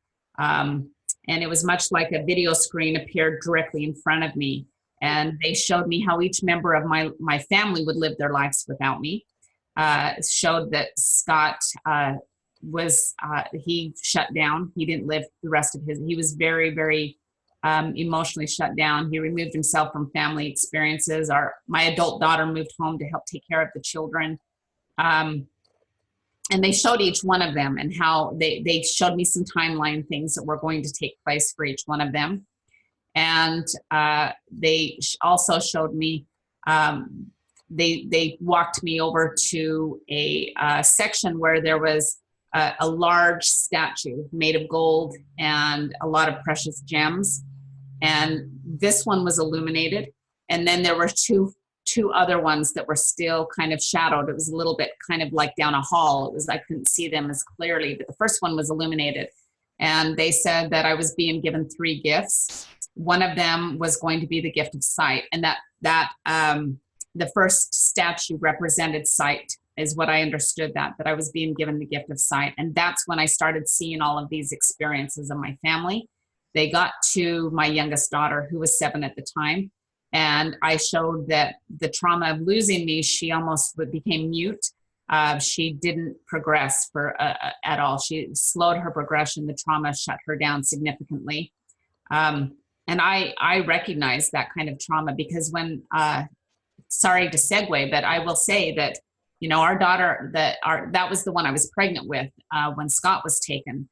and it was much like a video screen appeared directly in front of me. And they showed me how each member of my family would live their lives without me. Showed that Scott he shut down. He didn't live the rest of he was very, very emotionally shut down. He removed himself from family experiences. My adult daughter moved home to help take care of the children. And they showed each one of them and how they showed me some timeline things that were going to take place for each one of them. And they also showed me, they walked me over to a section where there was a large statue made of gold and a lot of precious gems. And this one was illuminated. And then there were two other ones that were still kind of shadowed. It was a little bit kind of like down a hall. I couldn't see them as clearly, but the first one was illuminated. And they said that I was being given 3 gifts. One of them was going to be the gift of sight. And that the first statue represented sight is what I understood, that I was being given the gift of sight. And that's when I started seeing all of these experiences of my family. They got to my youngest daughter, who was 7 at the time. And I showed that the trauma of losing me, she almost became mute. She didn't progress at all. She slowed her progression. The trauma shut her down significantly. And I recognize that kind of trauma because when, sorry to segue, but I will say that, our daughter, that was the one I was pregnant with when Scott was taken.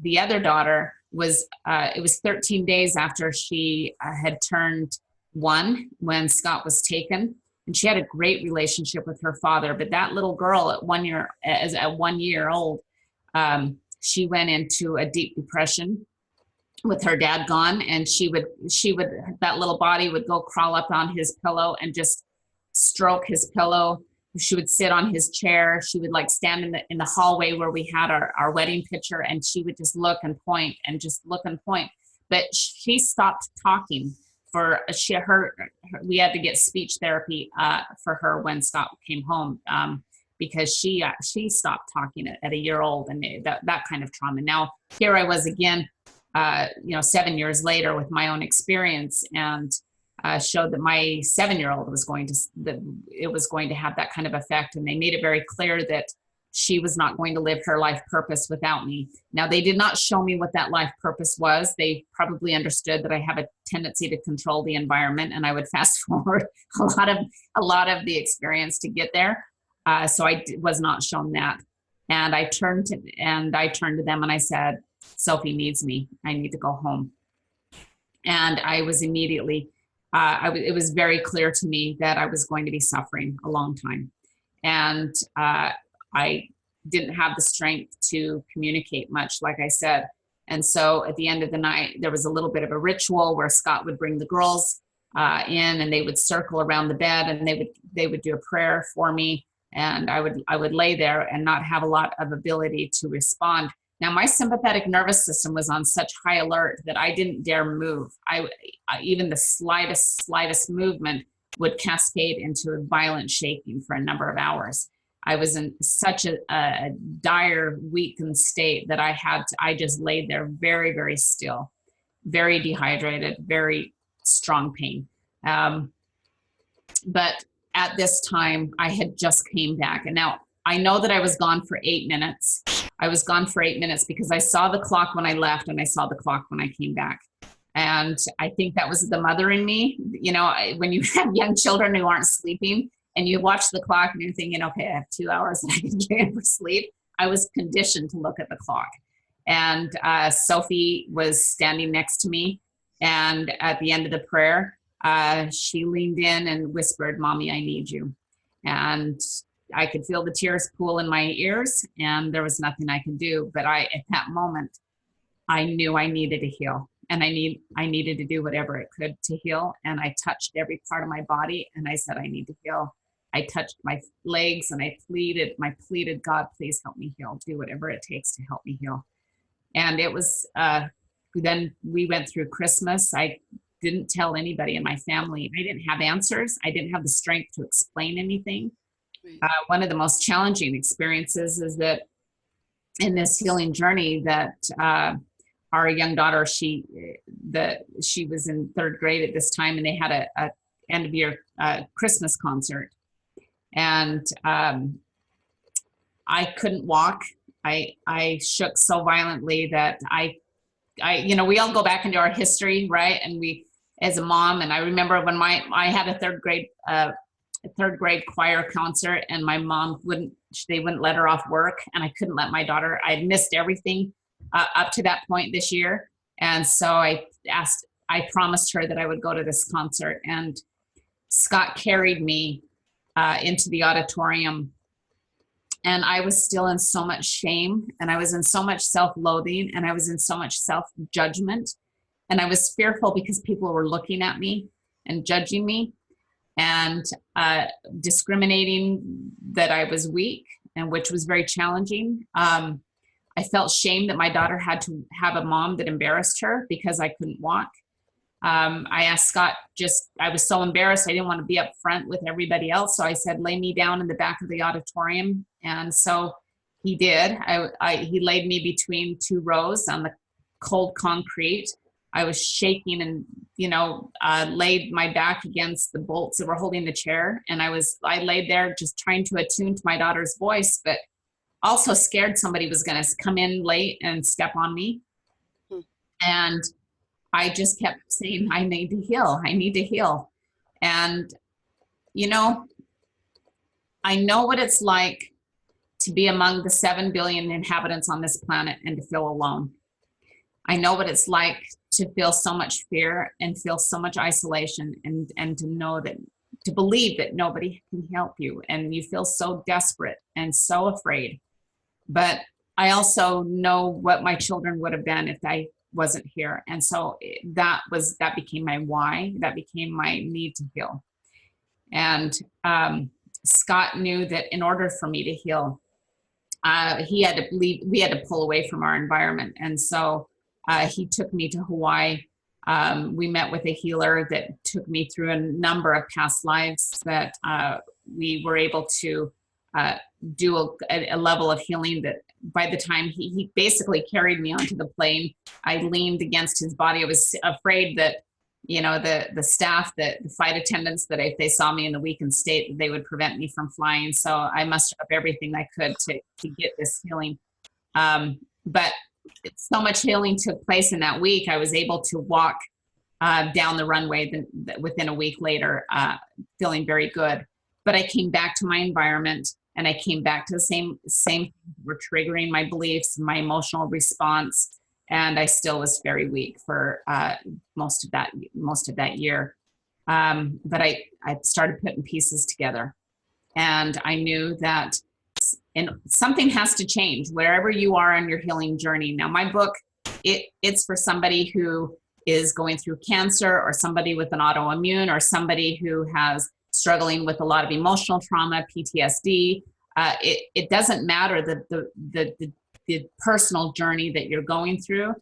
The other daughter was, it was 13 days after she had turned 1 when Scott was taken. And she had a great relationship with her father. But that little girl at 1 year, at 1 year old, she went into a deep depression with her dad gone, and that little body would go crawl up on his pillow and just stroke his pillow. She would sit on his chair. She would like stand in the hallway where we had our wedding picture, and she would just look and point and just look and point. But she stopped talking we had to get speech therapy for her when Scott came home, because she stopped talking at a year old, and that kind of trauma. Now here I was again, 7 years later with my own experience, and showed that my 7-year-old was going to have that kind of effect. And they made it very clear that she was not going to live her life purpose without me. Now, they did not show me what that life purpose was. They probably understood that I have a tendency to control the environment, and I would fast forward a lot of the experience to get there. So I was not shown that. And I turned to them and I said, Sophie needs me. I need to go home. And I was immediately, it was very clear to me that I was going to be suffering a long time. And I didn't have the strength to communicate much, like I said. And so at the end of the night, there was a little bit of a ritual where Scott would bring the girls in, and they would circle around the bed, and they would do a prayer for me. And I would lay there and not have a lot of ability to respond. Now, my sympathetic nervous system was on such high alert that I didn't dare move. Even the slightest movement would cascade into a violent shaking for a number of hours. I was in such a dire, weakened state that I just laid there very, very still, very dehydrated, very strong pain. But at this time, I had just came back. And now I know that I was gone for 8 minutes. I was gone for 8 minutes because I saw the clock when I left, and I saw the clock when I came back. And I think that was the mother in me. When you have young children who aren't sleeping, and you watch the clock and you're thinking, okay, I have 2 hours that I can get in for sleep. I was conditioned to look at the clock. And Sophie was standing next to me. And at the end of the prayer, she leaned in and whispered, Mommy, I need you. And I could feel the tears pool in my ears, and there was nothing I could do. But at that moment, I knew I needed to heal. And I needed to do whatever it could to heal. And I touched every part of my body, and I said, I need to heal. I touched my legs, and I pleaded, God, please help me heal. Do whatever it takes to help me heal. And it was, then we went through Christmas. I didn't tell anybody in my family. I didn't have answers. I didn't have the strength to explain anything. One of the most challenging experiences is that in this healing journey that our young daughter, she was in 3rd grade at this time, and they had a end of year Christmas concert. And I couldn't walk. I shook so violently that we all go back into our history, right? And we, as a mom, and I remember when I had a third grade choir concert, and my mom wouldn't let her off work, and I couldn't let my daughter. I'd missed everything up to that point this year, and so I promised her that I would go to this concert. And Scott carried me into the auditorium, and I was still in so much shame, and I was in so much self-loathing, and I was in so much self-judgment, and I was fearful because people were looking at me and judging me and discriminating that I was weak, and which was very challenging. I felt shame that my daughter had to have a mom that embarrassed her because I couldn't walk. I asked Scott, I was so embarrassed. I didn't want to be up front with everybody else. So I said, lay me down in the back of the auditorium. And so he did. He laid me between 2 rows on the cold concrete. I was shaking and, laid my back against the bolts that were holding the chair. And I laid there just trying to attune to my daughter's voice, but also scared somebody was going to come in late and step on me. And I just kept saying, I need to heal. I need to heal. And, I know what it's like to be among the 7 billion inhabitants on this planet and to feel alone. I know what it's like to feel so much fear and feel so much isolation, and to know that to believe that nobody can help you, and you feel so desperate and so afraid. But I also know what my children would have been if I wasn't here. And so that became my why. That became my need to heal. And Scott knew that in order for me to heal, he had to leave. We had to pull away from our environment. And so he took me to Hawaii. We met with a healer that took me through a number of past lives that we were able to do a level of healing that by the time he basically carried me onto the plane, I leaned against his body. I was afraid that, the staff, the flight attendants, that if they saw me in the weakened state, they would prevent me from flying. So I mustered up everything I could to get this healing. But so much healing took place in that week. I was able to walk down the runway within a week later, feeling very good. But I came back to my environment, and I came back to the same things were triggering my beliefs, my emotional response, and I still was very weak for most of that year. But I started putting pieces together, and I knew that something has to change wherever you are on your healing journey. Now, my book, it's for somebody who is going through cancer, or somebody with an autoimmune, or somebody who has struggling with a lot of emotional trauma, PTSD. It doesn't matter the personal journey that you're going through.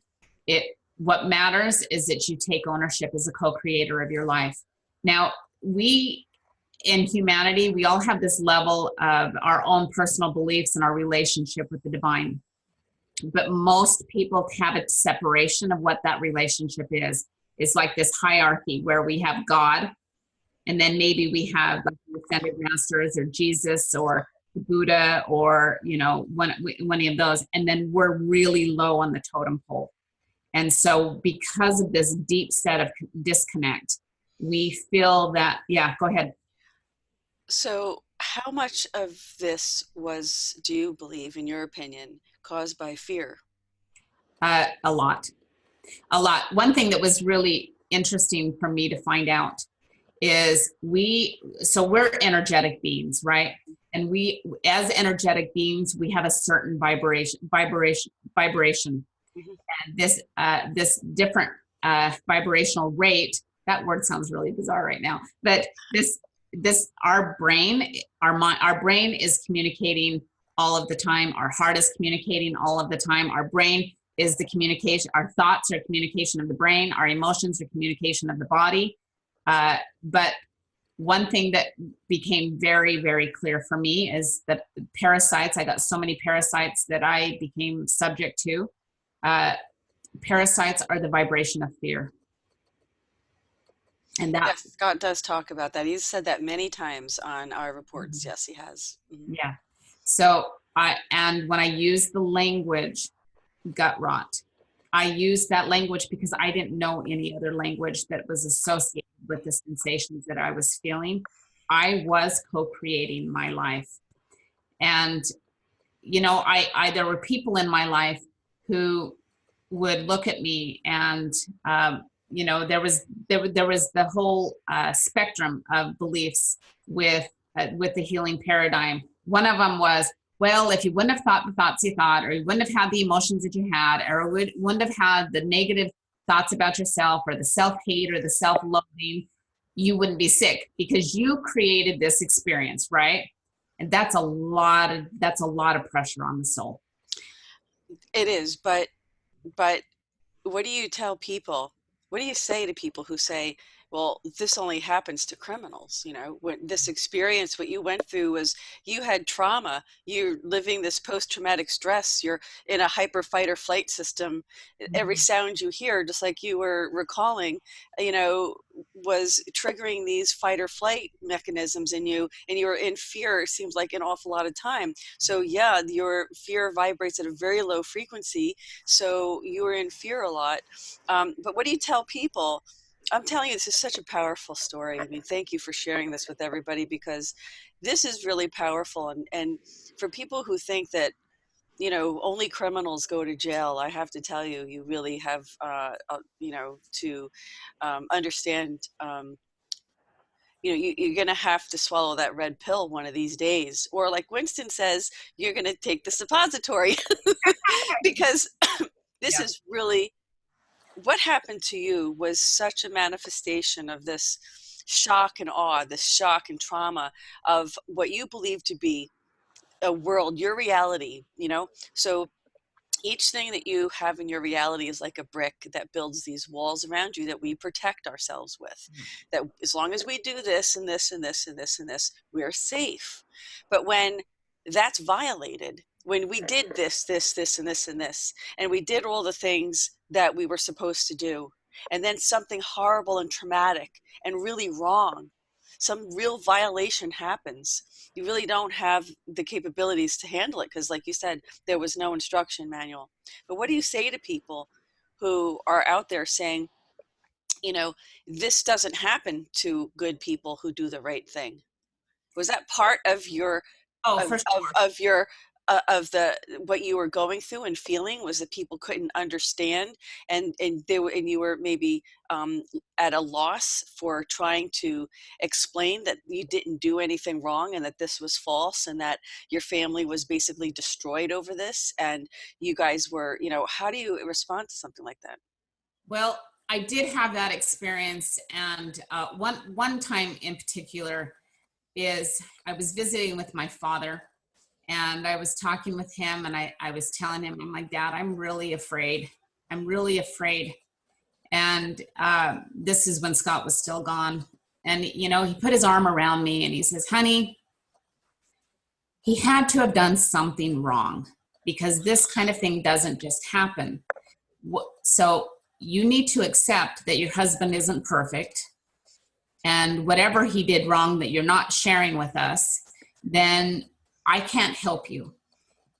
What matters is that you take ownership as a co-creator of your life. Now, we in humanity, we all have this level of our own personal beliefs and our relationship with the divine. But most people have a separation of what that relationship is. It's like this hierarchy where we have God, and then maybe we have the ascended masters, or Jesus, or Buddha, or one of those, and then we're really low on the totem pole. And so because of this deep set of disconnect, we feel that, yeah, go ahead. So how much of this do you believe, in your opinion, caused by fear? A lot. One thing that was really interesting for me to find out is we're energetic beings, right? And we, as energetic beings, we have a certain vibration. Mm-hmm. And this different vibrational rate, that word sounds really bizarre right now, but our brain is communicating all of the time. Our heart is communicating all of the time. Our brain is the communication. Our thoughts are communication of the brain. Our emotions are communication of the body. But one thing that became very, very clear for me is that parasites, I got so many parasites that I became subject to. Parasites are the vibration of fear. And that, yes, Scott does talk about that. He's said that many times on our reports. Mm-hmm. Yes, he has. Mm-hmm. Yeah. So and when I use the language gut rot, I used that language because I didn't know any other language that was associated with the sensations that I was feeling. I was co-creating my life. And, there were people in my life who would look at me, and, there was the whole spectrum of beliefs with the healing paradigm. One of them was, well, if you wouldn't have thought the thoughts you thought, or you wouldn't have had the emotions that you had, or wouldn't have had the negative thoughts about yourself, or the self-hate, or the self-loathing, you wouldn't be sick because you created this experience, right? And that's a lot of pressure on the soul. It is, but what do you tell people? What do you say to people who say, well, this only happens to criminals? When this experience, what you went through was, you had trauma, you're living this post-traumatic stress, you're in a hyper fight or flight system. Mm-hmm. Every sound you hear, just like you were recalling, was triggering these fight or flight mechanisms in you, and you were in fear, it seems like, an awful lot of time. So yeah, your fear vibrates at a very low frequency, so you were in fear a lot. But what do you tell people? I'm telling you, this is such a powerful story. I mean, thank you for sharing this with everybody, because this is really powerful. And for people who think that, only criminals go to jail, I have to tell you, you really have, to understand you're going to have to swallow that red pill one of these days. Or like Winston says, you're going to take the suppository because this Yeah. is really what happened to you was such a manifestation of this shock and awe, this shock and trauma of what you believe to be a world, your reality, So each thing that you have in your reality is like a brick that builds these walls around you that we protect ourselves with. That as long as we do this and this and this and this and this, we're safe. But when that's violated, when we did this, and this, and this, and we did all the things that we were supposed to do, and then something horrible and traumatic and really wrong, some real violation happens, you really don't have the capabilities to handle it because, like you said, there was no instruction manual. But what do you say to people who are out there saying, this doesn't happen to good people who do the right thing? Was that part of your Oh, for sure. of your of the what you were going through and feeling, was that people couldn't understand, and you were maybe at a loss for trying to explain that you didn't do anything wrong and that this was false and that your family was basically destroyed over this, and you guys were, how do you respond to something like that? Well, I did have that experience, and one time in particular is I was visiting with my father, and I was talking with him, and I was telling him, I'm like, Dad, I'm really afraid. I'm really afraid. And this is when Scott was still gone. And, he put his arm around me and he says, honey, he had to have done something wrong because this kind of thing doesn't just happen. So you need to accept that your husband isn't perfect, and whatever he did wrong that you're not sharing with us, then I can't help you.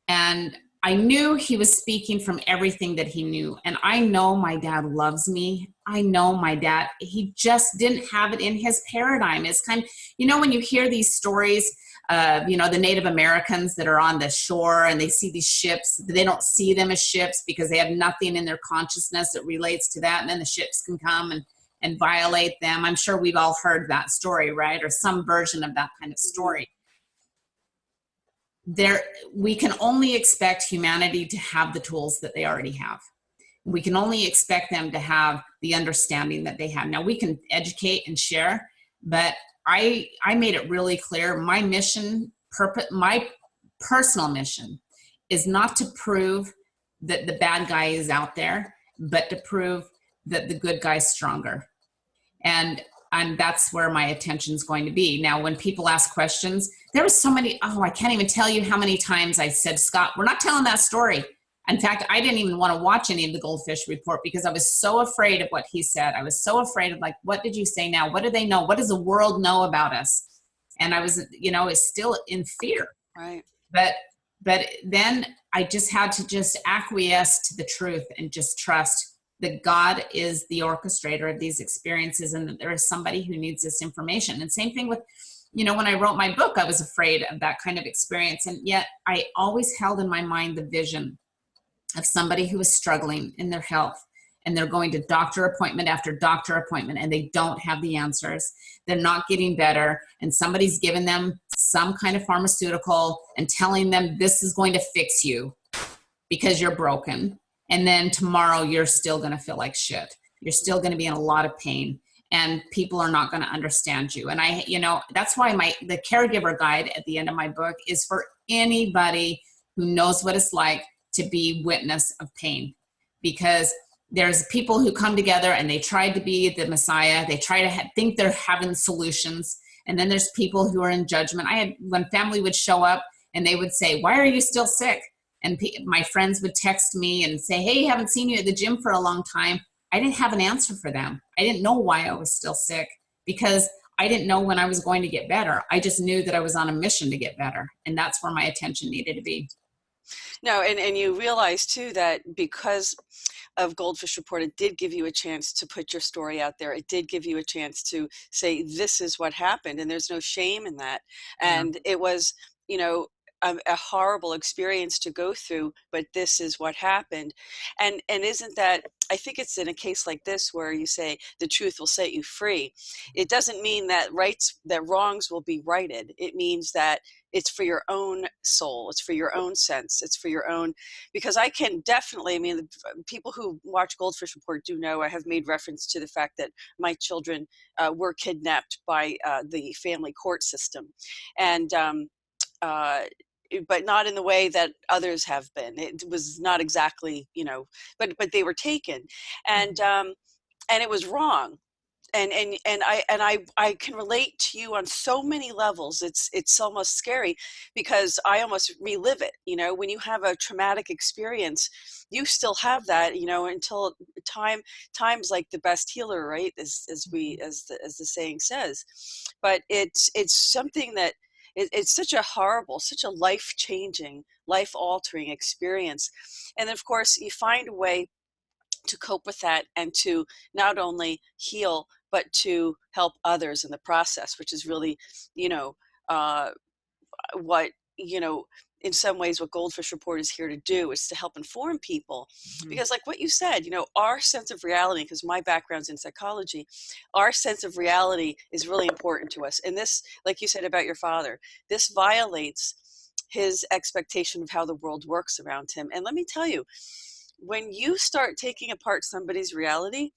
And I knew he was speaking from everything that he knew. And I know my dad loves me. I know my dad, he just didn't have it in his paradigm. It's kind of, when you hear these stories of, the Native Americans that are on the shore and they see these ships, they don't see them as ships because they have nothing in their consciousness that relates to that. And then the ships can come and violate them. I'm sure we've all heard that story, right? Or some version of that kind of story. We can only expect humanity to have the tools that they already have. We can only expect them to have the understanding that they have. Now, we can educate and share, but I made it really clear, my mission, my personal mission is not to prove that the bad guy is out there, but to prove that the good guy's stronger. And that's where my attention is going to be. Now, when people ask questions, there was so many, I can't even tell you how many times I said, Scott, we're not telling that story. In fact, I didn't even want to watch any of the GoldFish Report because I was so afraid of what he said. I was so afraid of, like, what did you say now? What do they know? What does the world know about us? And I was, is still in fear. Right. But then I just had to just acquiesce to the truth and just trust that God is the orchestrator of these experiences and that there is somebody who needs this information. And same thing with, when I wrote my book, I was afraid of that kind of experience. And yet I always held in my mind the vision of somebody who is struggling in their health, and they're going to doctor appointment after doctor appointment, and they don't have the answers. They're not getting better, and somebody's given them some kind of pharmaceutical and telling them this is going to fix you because you're broken. And then tomorrow you're still going to feel like shit. You're still going to be in a lot of pain, and people are not going to understand you. And that's why the caregiver guide at the end of my book is for anybody who knows what it's like to be witness of pain, because there's people who come together and they try to be the Messiah. They try to think they're having solutions. And then there's people who are in judgment. When family would show up and they would say, why are you still sick? And my friends would text me and say, hey, haven't seen you at the gym for a long time. I didn't have an answer for them. I didn't know why I was still sick because I didn't know when I was going to get better. I just knew that I was on a mission to get better. And that's where my attention needed to be. No, and you realize too that because of GoldFish Report, it did give you a chance to put your story out there. It did give you a chance to say, this is what happened, and there's no shame in that. And it was, a horrible experience to go through, but this is what happened. And isn't that, I think it's in a case like this where you say the truth will set you free. It doesn't mean that wrongs will be righted. It means that it's for your own soul. It's for your own sense. It's for your own, because I can definitely, I mean, people who watch GoldFish Report do know I have made reference to the fact that my children were kidnapped by the family court system. And, uh, but not in the way that others have been. It was not exactly, but they were taken, and Mhm. and it was wrong. And I can relate to you on so many levels. It's almost scary because I almost relive it. When you have a traumatic experience, you still have that. Until time's like the best healer, right? As the saying says. But it's something that it's such a horrible, such a life-changing, life-altering experience. And then, of course, you find a way to cope with that and to not only heal, but to help others in the process, which is really, you know, uh, what, in some ways what GoldFish Report is here to do is to help inform people. Mhm. Because like what you said, our sense of reality, because my background's in psychology, our sense of reality is really important to us. And this, like you said about your father, this violates his expectation of how the world works around him. And let me tell you, when you start taking apart somebody's reality,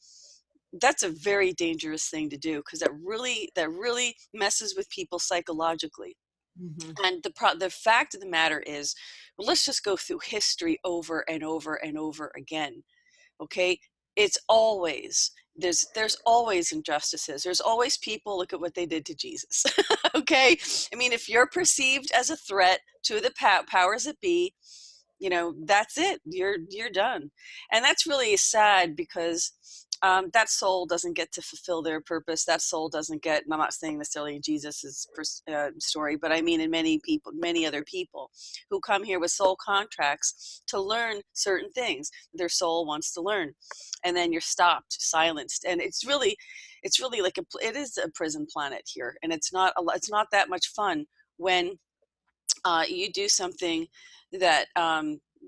that's a very dangerous thing to do, because that really messes with people psychologically. Mhm. And the fact of the matter is, well, let's just go through history over and over and over again. Okay, it's always there's always injustices. There's always people. Look at what they did to Jesus. Okay, I mean, if you're perceived as a threat to the powers that be, that's it. You're done. And that's really sad, because that soul doesn't get to fulfill their purpose. That soul doesn't get, and I'm not saying necessarily in Jesus's story, but I mean in many other people who come here with soul contracts to learn certain things their soul wants to learn. And then you're stopped, silenced. And it's really like it is a prison planet here. And it's not that much fun when you do something that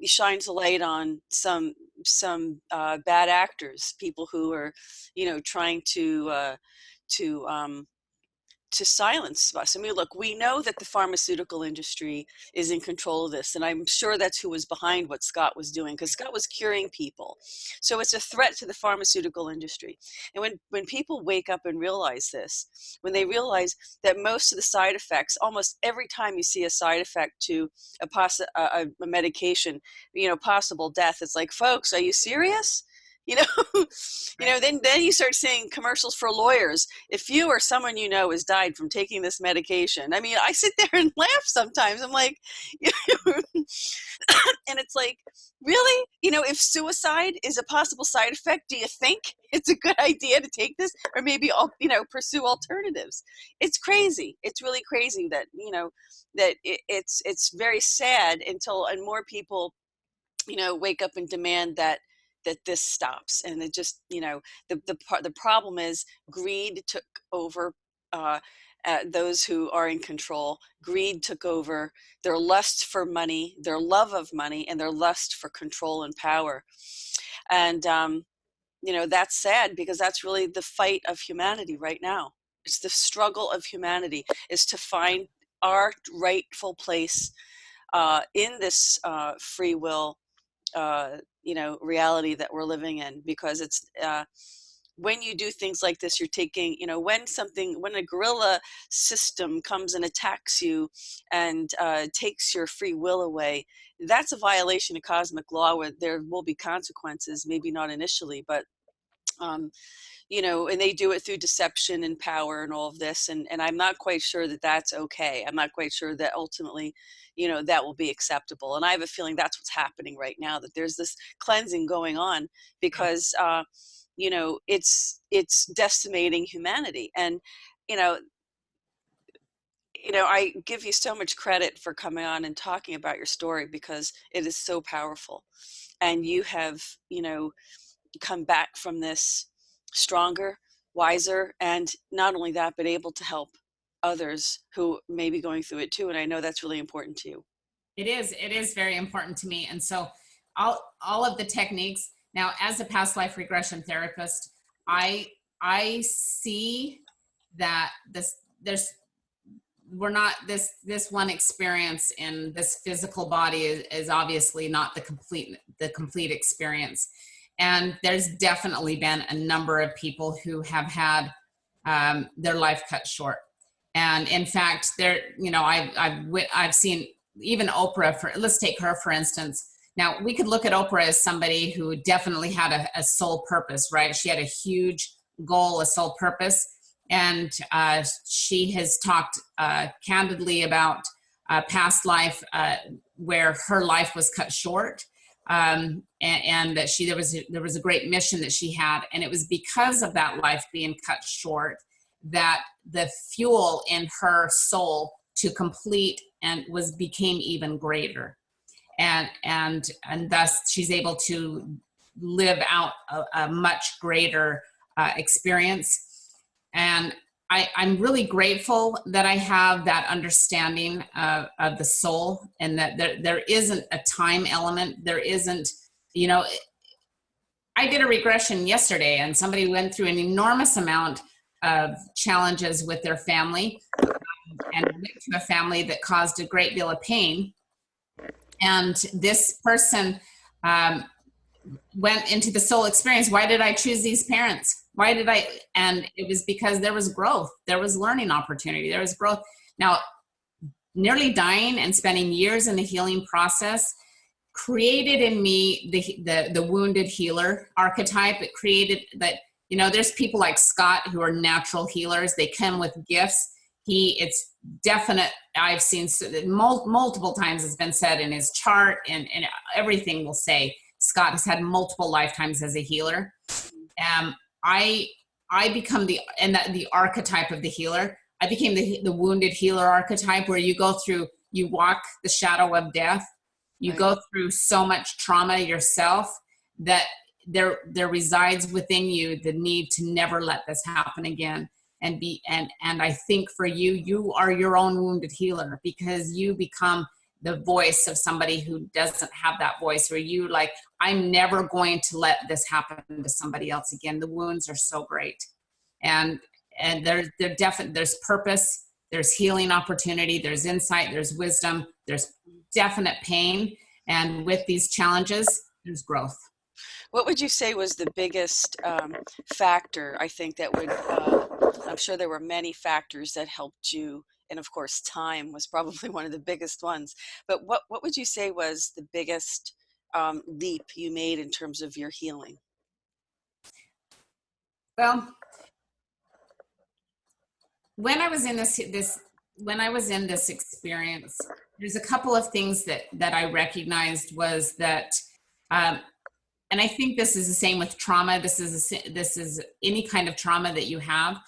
shines a light on some bad actors, people who are, trying to to silence us. I mean, look, we know that the pharmaceutical industry is in control of this, and I'm sure that's who was behind what Scott was doing, because Scott was curing people. So it's a threat to the pharmaceutical industry. And when people wake up and realize this, when they realize that most of the side effects, almost every time you see a side effect to a medication, possible death, it's like, folks, are you serious? You know, Right. then you start seeing commercials for lawyers. If you or someone has died from taking this medication, I mean, I sit there and laugh sometimes. I'm like, and it's like, really? If suicide is a possible side effect, do you think it's a good idea to take this, or maybe pursue alternatives? It's crazy. It's really crazy that it's very sad and more people wake up and demand that this stops. And it just, the problem is greed took over uh, those who are in control. Greed took over their lust for money, their love of money, and their lust for control and power. And that's sad, because that's really the fight of humanity right now. It's the struggle of humanity, is to find our rightful place in this free will reality that we're living in. Because it's when you do things like this, you're taking, when a guerrilla system comes and attacks you and takes your free will away, that's a violation of cosmic law, where there will be consequences, maybe not initially, but um, and they do it through deception and power and all of this. And I'm not quite sure that that's okay. I'm not quite sure that ultimately, that will be acceptable. And I have a feeling that's what's happening right now, that there's this cleansing going on, Yeah. because, it's decimating humanity. And, you know, I give you so much credit for coming on and talking about your story, because it is so powerful. And you have, come back from this stronger, wiser, and not only that, but able to help others who may be going through it too. And I know that's really important to you. It is very important to me. And so all of the techniques, now as a past life regression therapist, I see that this one experience in this physical body is obviously not the complete experience. And there's definitely been a number of people who have had their life cut short. And in fact, I've seen even Oprah, let's take her for instance. Now we could look at Oprah as somebody who definitely had a sole purpose, right? She had a huge goal, a sole purpose. And she has talked candidly about past life where her life was cut short. And that there was a great mission that she had, and it was because of that life being cut short that the fuel in her soul to complete became even greater, and thus she's able to live out a much greater experience. And I'm really grateful that I have that understanding of the soul, and that there isn't a time element. There isn't, I did a regression yesterday, and somebody went through an enormous amount of challenges with their family, and went to a family that caused a great deal of pain. And this person went into the soul experience. Why did I choose these parents? And it was because there was growth. There was learning opportunity. There was growth. Now, nearly dying and spending years in the healing process created in me the wounded healer archetype. It created that, there's people like Scott who are natural healers. They come with gifts. It's definite. I've seen multiple times it's been said in his chart, and everything will say Scott has had multiple lifetimes as a healer. I become the archetype of the healer. I became the wounded healer archetype, where you walk the shadow of death. You Right. go through so much trauma yourself that there resides within you the need to never let this happen again. And I think for you are your own wounded healer, because you become the voice of somebody who doesn't have that voice, where you like, I'm never going to let this happen to somebody else again. The wounds are so great. And there's purpose, there's healing opportunity, there's insight, there's wisdom, there's definite pain. And with these challenges, there's growth. What would you say was the biggest factor, I think, that would, I'm sure there were many factors that helped you, and of course time was probably one of the biggest ones, but what would you say was the biggest leap you made in terms of your healing? Well, when I was in this experience, there's a couple of things that I recognized was that, and I think this is the same with trauma. This is any kind of trauma that you have,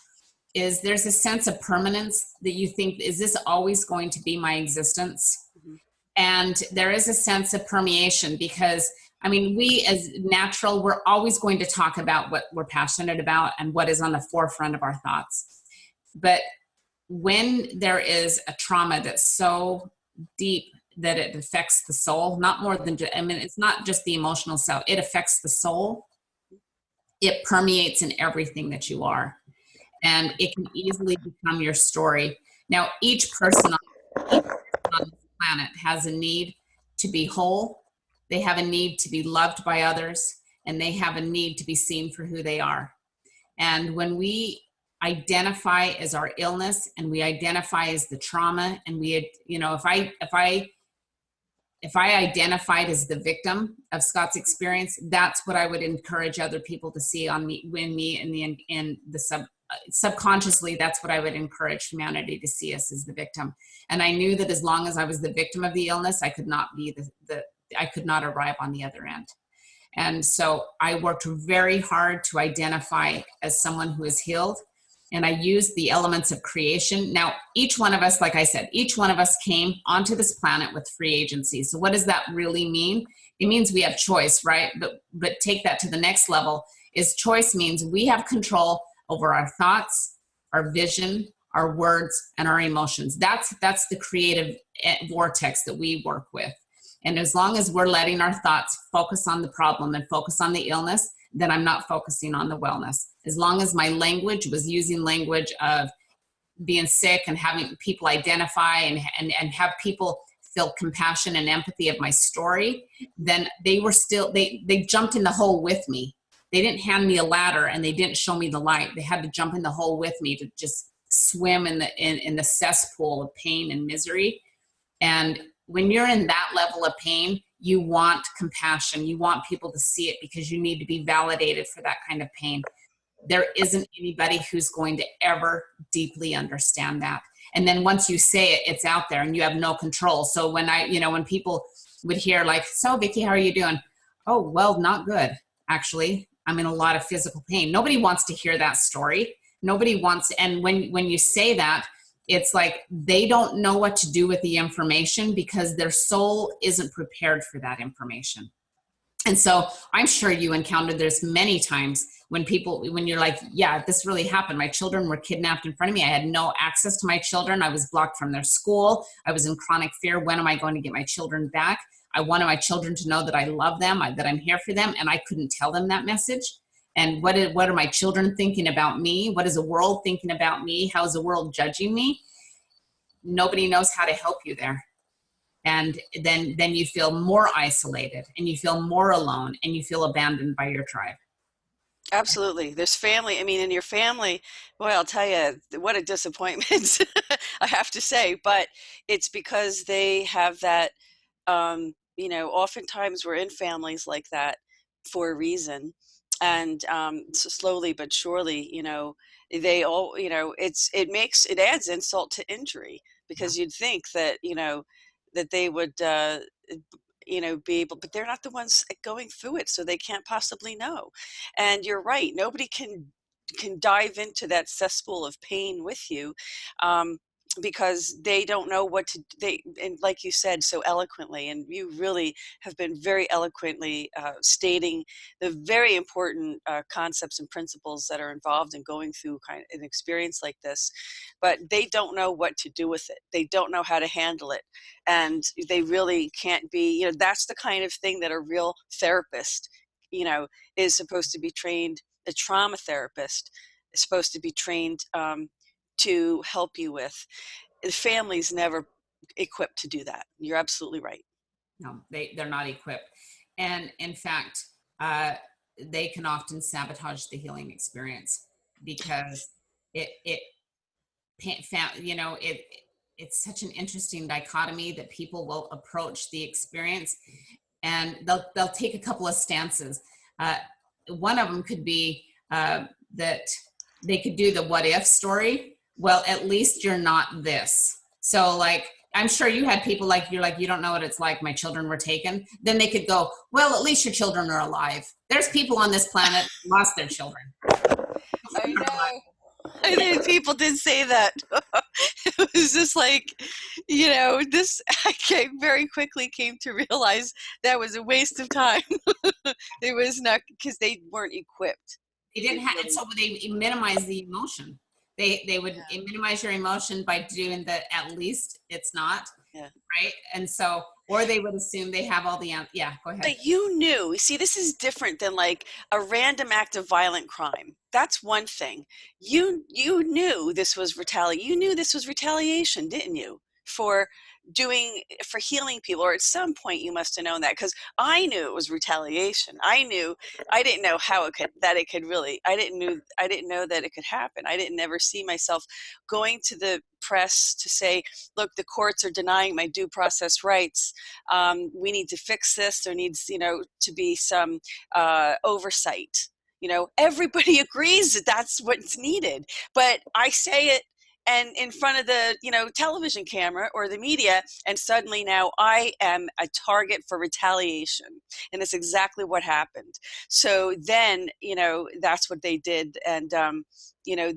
is there's a sense of permanence that you think, is this always going to be my existence? Mm-hmm. And there is a sense of permeation, because we as natural, we're always going to talk about what we're passionate about and what is on the forefront of our thoughts. But when there is a trauma that's so deep that it affects the soul, not more than, it's not just the emotional self, it affects the soul. It permeates in everything that you are. And it can easily become your story. Now, each person on this planet has a need to be whole. They have a need to be loved by others, and they have a need to be seen for who they are. And when we identify as our illness, and we identify as the trauma, and if I identified as the victim of Scott's experience, that's what I would encourage other people to see on me, in the subconsciously, that's what I would encourage humanity to see us as the victim. And I knew that as long as I was the victim of the illness, I could not be I could not arrive on the other end. And so I worked very hard to identify as someone who is healed. And I used the elements of creation. Now, each one of us, like I said, each one of us came onto this planet with free agency. So what does that really mean? It means we have choice, right? But take that to the next level, is choice means we have control over our thoughts, our vision, our words, and our emotions. That's the creative vortex that we work with. And as long as we're letting our thoughts focus on the problem and focus on the illness, then I'm not focusing on the wellness. As long as my language was using language of being sick and having people identify and have people feel compassion and empathy of my story, then they were still, they jumped in the hole with me. They didn't hand me a ladder and they didn't show me the light. They had to jump in the hole with me to just swim in the cesspool of pain and misery. And when you're in that level of pain, you want compassion. You want people to see it because you need to be validated for that kind of pain. There isn't anybody who's going to ever deeply understand that. And then once you say it, it's out there and you have no control. So when when people would hear like, so Vicki, how are you doing? Oh, well, not good. Actually, I'm in a lot of physical pain. Nobody wants to hear that story. Nobody wants, and when you say that, it's like they don't know what to do with the information because their soul isn't prepared for that information. And so I'm sure you encountered this many times when you're like, yeah, this really happened. My children were kidnapped in front of me. I had no access to my children. I was blocked from their school. I was in chronic fear. When am I going to get my children back? I wanted my children to know that I love them, that I'm here for them, and I couldn't tell them that message. And what are my children thinking about me? What is the world thinking about me? How is the world judging me? Nobody knows how to help you there. And then you feel more isolated and you feel more alone and you feel abandoned by your tribe. Absolutely. There's family. I mean, in your family, boy, I'll tell you, what a disappointment, I have to say. But it's because they have that, oftentimes we're in families like that for a reason. And so slowly but surely, they all, it adds insult to injury because you'd think that, that they would, be able, but they're not the ones going through it, so they can't possibly know. And you're right, nobody can dive into that cesspool of pain with you, because they don't know what to, and like you said so eloquently, and you really have been very eloquently stating the very important concepts and principles that are involved in going through kind of an experience like this, but they don't know what to do with it. They don't know how to handle it, and they really can't be, that's the kind of thing that a real therapist, is supposed to be trained. A trauma therapist is supposed to be trained to help you with. The family's never equipped to do that. You're absolutely right. No, they're not equipped. And in fact, they can often sabotage the healing experience because it's such an interesting dichotomy that people will approach the experience and they'll take a couple of stances. One of them could be that they could do the what if story. Well, at least you're not this. So like, I'm sure you had people like, you're like, you don't know what it's like. My children were taken. Then they could go, well, at least your children are alive. There's people on this planet who lost their children. I know. I think people did say that. It was just like, I very quickly came to realize that was a waste of time. It was not, because they weren't equipped. They didn't have, and so they minimize the emotion. They would minimize your emotion by doing the at least it's not, right? And so, or they would assume they have all the, go ahead. But you knew, see, this is different than like a random act of violent crime. That's one thing. You knew this was retaliation. You knew this was retaliation, didn't you? For healing people, or at some point you must have known that, because I knew it was retaliation. I didn't know how I didn't know that it could happen. I didn't ever see myself going to the press to say, look, the courts are denying my due process rights. We need to fix this. There needs, to be some oversight. Everybody agrees that that's what's needed, but I say it and in front of the television camera or the media, and suddenly now I am a target for retaliation, and it's exactly what happened. So then that's what they did, and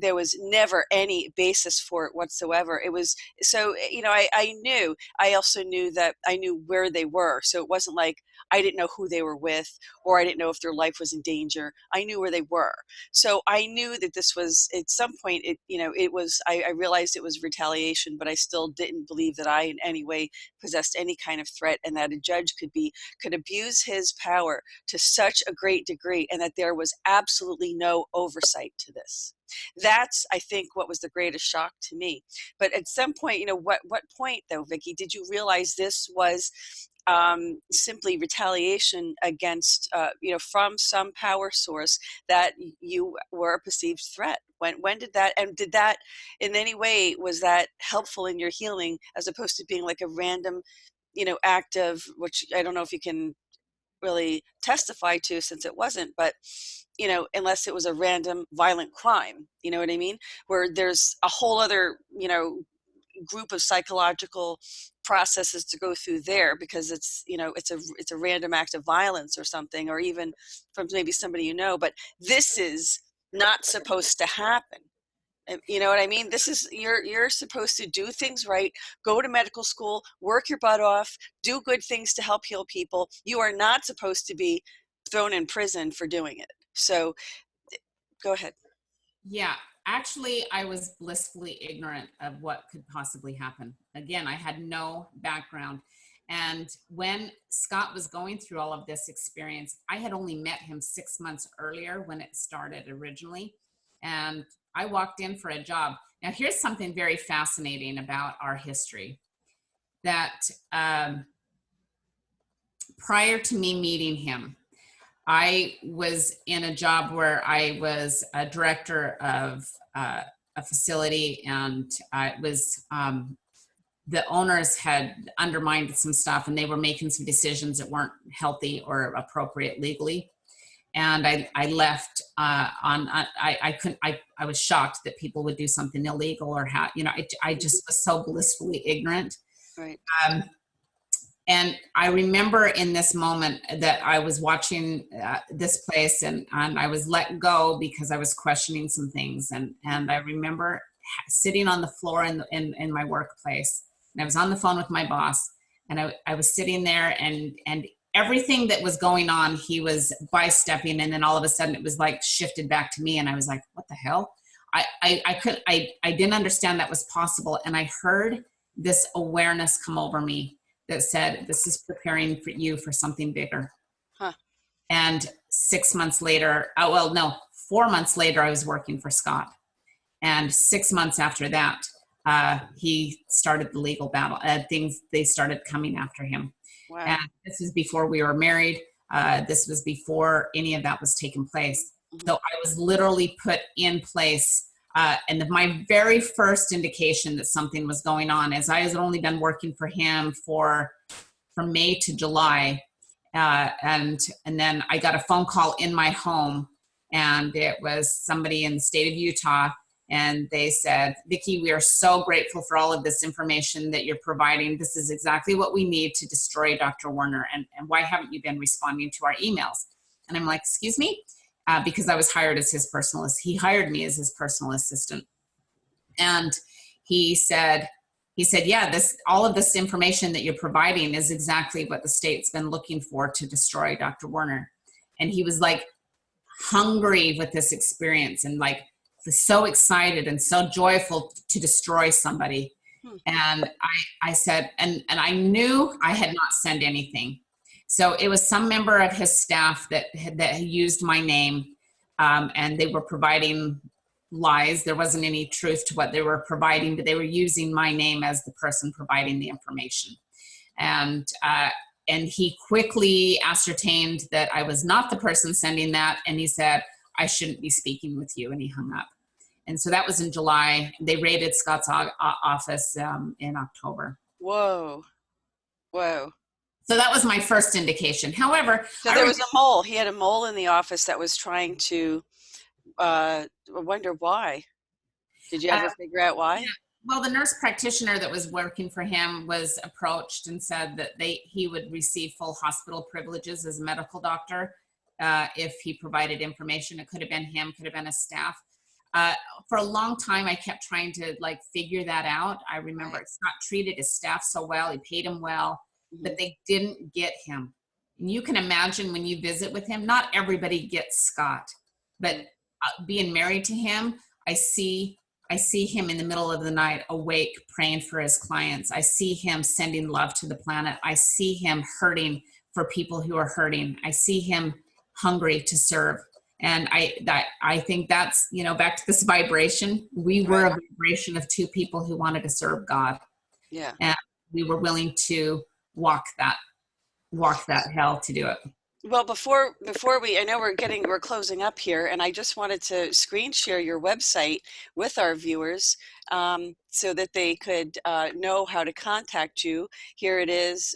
there was never any basis for it whatsoever. It was so, I also knew that I knew where they were. So it wasn't like I didn't know who they were with, or I didn't know if their life was in danger. I knew where they were. So I knew that this was, at some point, I realized it was retaliation, but I still didn't believe that I in any way possessed any kind of threat, and that a judge could abuse his power to such a great degree, and that there was absolutely no oversight to this. That's, I think, what was the greatest shock to me. But at some point, what point, though, Vicki, did you realize this was simply retaliation against, from some power source, that you were a perceived threat? When did that, and did that in any way, was that helpful in your healing, as opposed to being like a random, act of, which I don't know if you can really testify to, since it wasn't, but unless it was a random violent crime, you know what I mean, where there's a whole other group of psychological processes to go through there, because it's a random act of violence or something, or even from maybe somebody, but this is not supposed to happen. You know what I mean? This is, you're supposed to do things right, go to medical school, work your butt off, do good things to help heal people. You are not supposed to be thrown in prison for doing it. So go ahead. Yeah, actually, I was blissfully ignorant of what could possibly happen. Again, I had no background. And when Scott was going through all of this experience, I had only met him 6 months earlier when it started originally. And I walked in for a job. Now, here's something very fascinating about our history, that prior to me meeting him, I was in a job where I was a director of a facility, and it was the owners had undermined some stuff, and they were making some decisions that weren't healthy or appropriate legally. And I left I was shocked that people would do something illegal, or I just was so blissfully ignorant. Right. And I remember in this moment that I was watching this place, and I was let go because I was questioning some things. And I remember sitting on the floor in my workplace, and I was on the phone with my boss, and I was sitting there, and everything that was going on, he was by-stepping, and then all of a sudden it was like shifted back to me, and I was like, what the hell? I didn't understand that was possible. And I heard this awareness come over me that said, this is preparing for you for something bigger. Huh. And 6 months later, 4 months later, I was working for Scott. And 6 months after that, he started the legal battle. They started coming after him. Wow. And this was before we were married. This was before any of that was taking place. Mm-hmm. So I was literally put in place. And my very first indication that something was going on, as I had only been working for him from May to July. And then I got a phone call in my home, and it was somebody in the state of Utah. And they said, Vicki, we are so grateful for all of this information that you're providing. This is exactly what we need to destroy Dr. Werner. And why haven't you been responding to our emails? And I'm like, excuse me? Because I was hired as his personal assistant. He hired me as his personal assistant. And he said, yeah, all of this information that you're providing is exactly what the state's been looking for to destroy Dr. Werner. And he was like hungry with this experience, and like so excited and so joyful to destroy somebody. And I said, and I knew I had not sent anything. So it was some member of his staff that used my name, and they were providing lies. There wasn't any truth to what they were providing, but they were using my name as the person providing the information. And he quickly ascertained that I was not the person sending that, and he said, I shouldn't be speaking with you, and he hung up. And so that was in July. They raided Scott's office in October. Whoa. So that was my first indication. However, so there was a mole. He had a mole in the office that was trying to. I wonder why. Did you ever figure out why? Yeah. Well, the nurse practitioner that was working for him was approached and said that he would receive full hospital privileges as a medical doctor if he provided information. It could have been him, could have been a staff. For a long time, I kept trying to like figure that out. I remember Right. Scott treated his staff so well. He paid him well, Hmm. but they didn't get him. And you can imagine when you visit with him, not everybody gets Scott, but being married to him, I see him in the middle of the night awake praying for his clients. I see him sending love to the planet. I see him hurting for people who are hurting. I see him hungry to serve. And I think that's, you know, back to this vibration. We were Right. a vibration of two people who wanted to serve God, Yeah. and we were willing to walk that hell to do it. Well, before we, I know we're closing up here, and I just wanted to screen share your website with our viewers, so that they could know how to contact you. Here it is.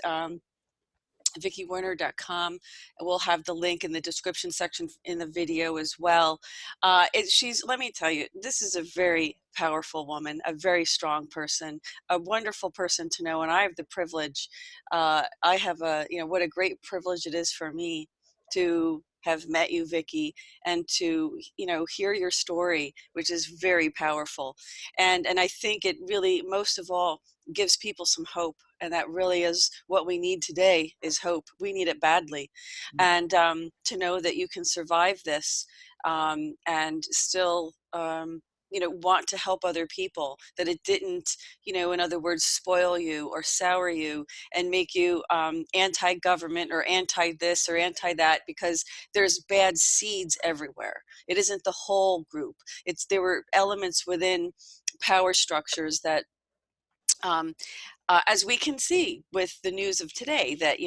VickiWerner.com. We'll have the link in the description section in the video as well. Let me tell you, this is a very powerful woman, a very strong person, a wonderful person to know. And I have the privilege, I have what a great privilege it is for me to have met you, Vicki, and to, hear your story, which is very powerful. And I think it really, most of all, gives people some hope, and that really is what we need today, is hope. We need it badly. And to know that you can survive this, and still want to help other people, that it didn't, in other words, spoil you or sour you and make you anti-government or anti-this or anti-that, because there's bad seeds everywhere. It isn't the whole group. There were elements within power structures that, as we can see with the news of today, that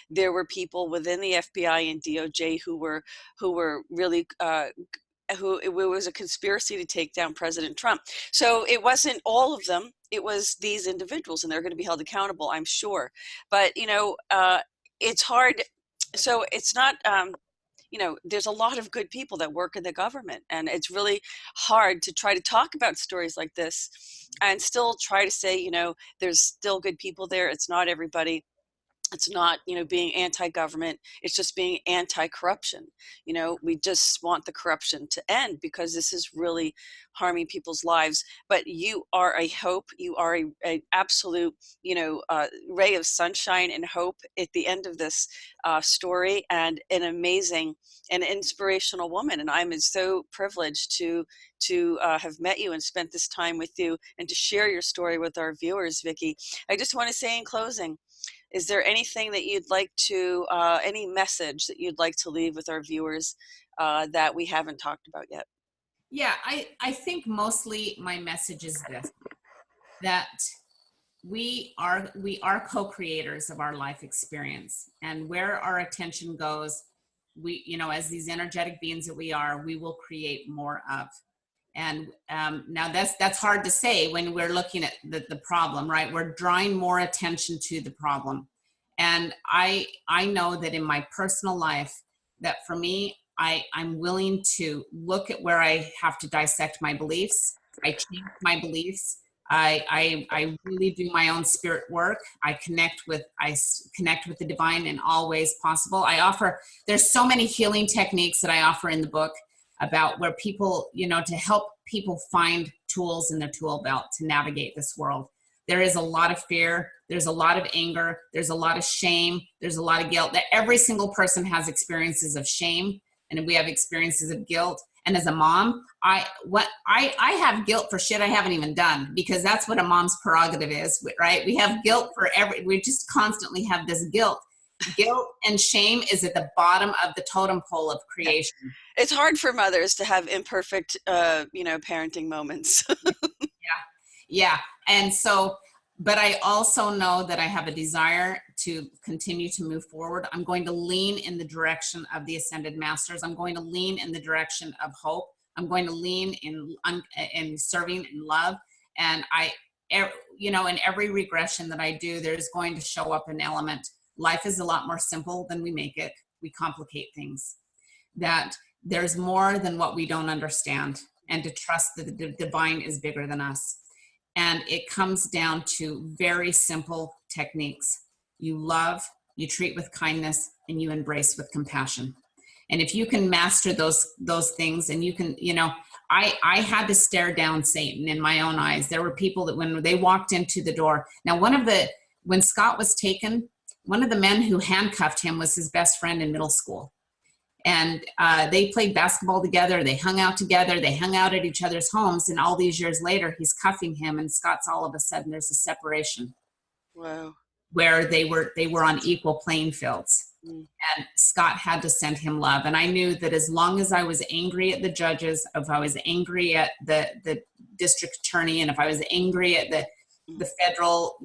there were people within the FBI and DOJ who were really who it was a conspiracy to take down President Trump. So it wasn't all of them; it was these individuals, and they're going to be held accountable, I'm sure. But it's hard. So it's not. There's a lot of good people that work in the government, and it's really hard to try to talk about stories like this and still try to say, there's still good people there. It's not everybody. It's not, being anti-government. It's just being anti-corruption. We just want the corruption to end, because this is really harming people's lives. But you are a hope. You are a absolute, ray of sunshine and hope at the end of this story, and an amazing and inspirational woman. And I'm so privileged to have met you and spent this time with you, and to share your story with our viewers, Vicki. I just want to say in closing, is there anything that you'd like to, any message that you'd like to leave with our viewers that we haven't talked about yet? Yeah, I think mostly my message is this, that we are co-creators of our life experience, and where our attention goes, we, as these energetic beings that we are, we will create more of. And now that's hard to say when we're looking at the problem, right? We're drawing more attention to the problem. And I know that in my personal life, that for me, I'm willing to look at where I have to dissect my beliefs. I change my beliefs. I really do my own spirit work. I connect with the divine in all ways possible. There's so many healing techniques that I offer in the book, about where people, to help people find tools in their tool belt to navigate this world. There is a lot of fear. There's a lot of anger. There's a lot of shame. There's a lot of guilt. That every single person has experiences of shame, and we have experiences of guilt. And as a mom, I have guilt for shit I haven't even done, because that's what a mom's prerogative is, right? We have guilt we just constantly have this guilt. Guilt and shame is at the bottom of the totem pole of creation. It's hard for mothers to have imperfect, parenting moments. Yeah. And so, but I also know that I have a desire to continue to move forward. I'm going to lean in the direction of the Ascended Masters. I'm going to lean in the direction of hope. I'm going to lean in serving in love. And in every regression that I do, there's going to show up an element. Life is a lot more simple than we make it. We complicate things. That there's more than what we don't understand, and to trust that the divine is bigger than us. And it comes down to very simple techniques. You love, you treat with kindness, and you embrace with compassion. And if you can master those things, and you can, I had to stare down Satan in my own eyes. There were people that when they walked into the door, now when Scott was taken, one of the men who handcuffed him was his best friend in middle school. And they played basketball together. They hung out together. They hung out at each other's homes. And all these years later, he's cuffing him, and Scott's all of a sudden there's a separation. Wow. Where they were on equal playing fields. Mm. And Scott had to send him love. And I knew that as long as I was angry at the judges, if I was angry at the district attorney, and if I was angry at the federal,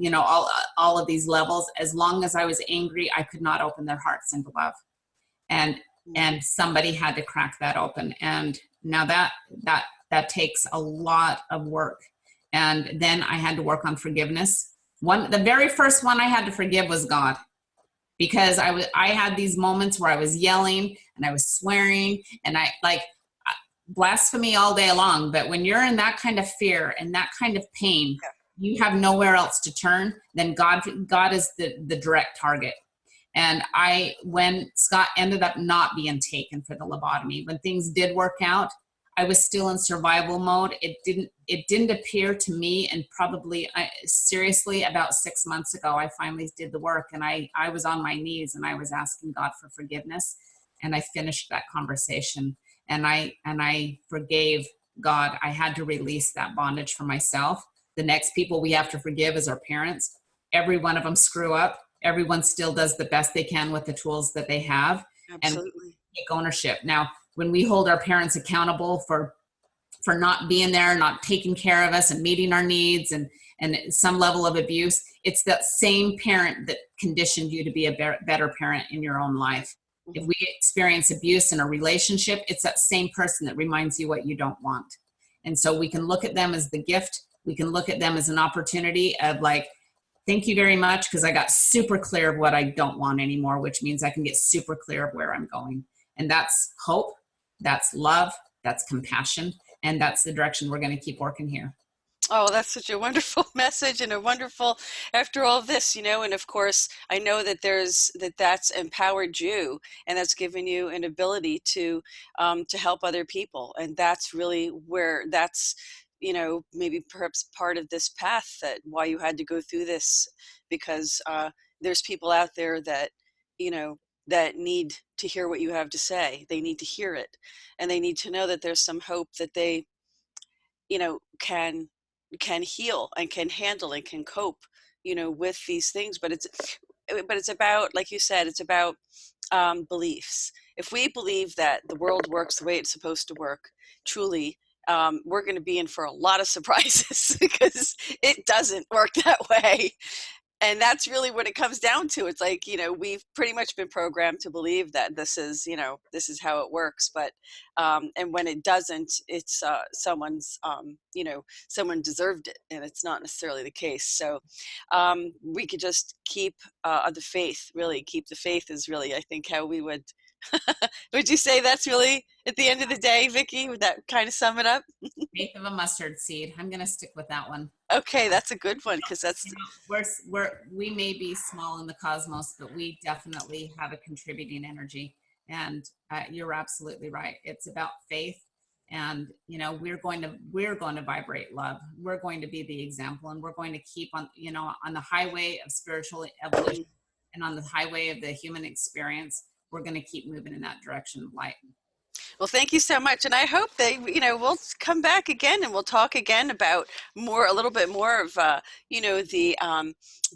all of these levels, as long as I was angry, I could not open their hearts into love. And somebody had to crack that open. And now that takes a lot of work. And then I had to work on forgiveness. The very first one I had to forgive was God, because I had these moments where I was yelling and I was swearing, and I blasphemy all day long. But when you're in that kind of fear and that kind of pain, you have nowhere else to turn. Then God is the direct target. And when Scott ended up not being taken for the lobotomy, when things did work out, I was still in survival mode. It didn't appear to me, and probably seriously about 6 months ago, I finally did the work, and I was on my knees and I was asking God for forgiveness, and I finished that conversation, and I forgave God. I had to release that bondage for myself. The next people we have to forgive is our parents. Every one of them screw up. Everyone still does the best they can with the tools that they have. Absolutely. And take ownership. Now, when we hold our parents accountable for not being there, not taking care of us and meeting our needs, and some level of abuse, it's that same parent that conditioned you to be a better parent in your own life. If we experience abuse in a relationship, it's that same person that reminds you what you don't want. And so we can look at them as the gift. We can look at them as an opportunity of thank you very much, because I got super clear of what I don't want anymore, which means I can get super clear of where I'm going. And that's hope, that's love, that's compassion, and that's the direction we're going to keep working here. Oh, that's such a wonderful message, and a wonderful, after all of this, and of course, I know that that's empowered you, and that's given you an ability to help other people. And that's really where maybe perhaps part of this path, that why you had to go through this, because there's people out there that, that need to hear what you have to say. They need to hear it, and they need to know that there's some hope, that they, can heal and can handle and can cope, with these things. But it's about, like you said, it's about beliefs. If we believe that the world works the way it's supposed to work, truly, we're going to be in for a lot of surprises, because it doesn't work that way. And that's really what it comes down to. It's like, we've pretty much been programmed to believe that this is how it works. But, and when it doesn't, it's someone's, someone deserved it, and it's not necessarily the case. So we could just keep the faith, really keep the faith is really, I think, how we would, would you say that's really, at the end of the day, Vicki, would that kind of sum it up? Faith of a mustard seed. I'm going to stick with that one. Okay, that's a good one, because that's we may be small in the cosmos, but we definitely have a contributing energy. And you're absolutely right. It's about faith, and we're going to vibrate love. We're going to be the example, and we're going to keep on on the highway of spiritual evolution, and on the highway of the human experience. We're going to keep moving in that direction of light. Well, thank you so much. And I hope that, we'll come back again, and we'll talk again about a little bit more of,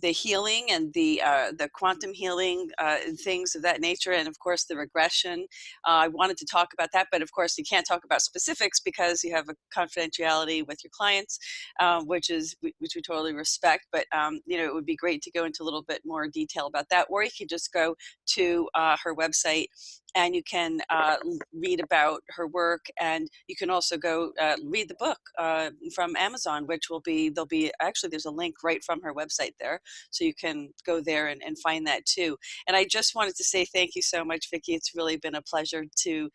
the healing, and the quantum healing, and things of that nature. And of course, the regression. I wanted to talk about that, but of course you can't talk about specifics, because you have a confidentiality with your clients, which we totally respect. But, it would be great to go into a little bit more detail about that, or you could just go to her website, and you can read about her work, and you can also go read the book from Amazon, which there's a link right from her website there, so you can go there and find that too. And I just wanted to say thank you so much, Vicki. It's really been a pleasure to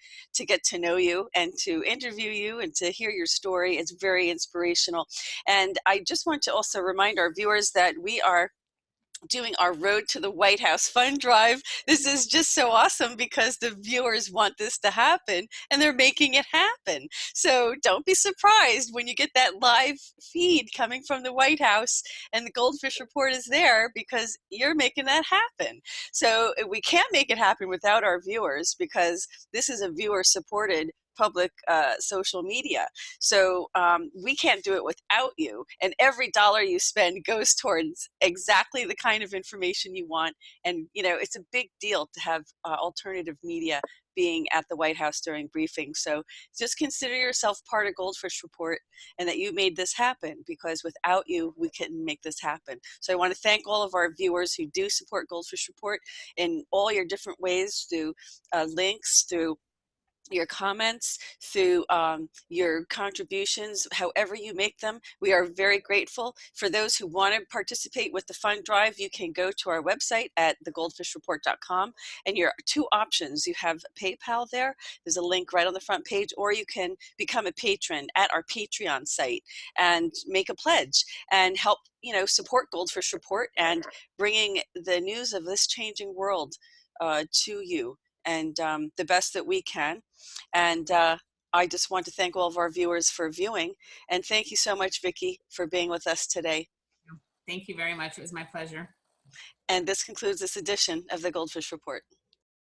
get to know you, and to interview you, and to hear your story. It's very inspirational. And I just want to also remind our viewers that we are doing our Road to the White House fund drive. This is just so awesome because the viewers want this to happen and they're making it happen. So don't be surprised when you get that live feed coming from the White House and the GoldFish Report is there, because you're making that happen. So we can't make it happen without our viewers, because this is a viewer supported public social media. So we can't do it without you. And every dollar you spend goes towards exactly the kind of information you want. And, you know, it's a big deal to have alternative media being at the White House during briefings. So just consider yourself part of GoldFish Report, and that you made this happen, because without you, we couldn't make this happen. So I want to thank all of our viewers who do support GoldFish Report in all your different ways, through links, through your comments, through your contributions, however you make them. We are very grateful. For those who want to participate with the fund drive, you can go to our website at thegoldfishreport.com, and your two options. You have PayPal there. There's a link right on the front page, or you can become a patron at our Patreon site and make a pledge and help, you know, support GoldFish Report and bringing the news of this changing world to you, and the best that we can. And I just want to thank all of our viewers for viewing. And thank you so much, Vicki, for being with us today. Thank you very much. It was my pleasure. And this concludes this edition of the GoldFish Report.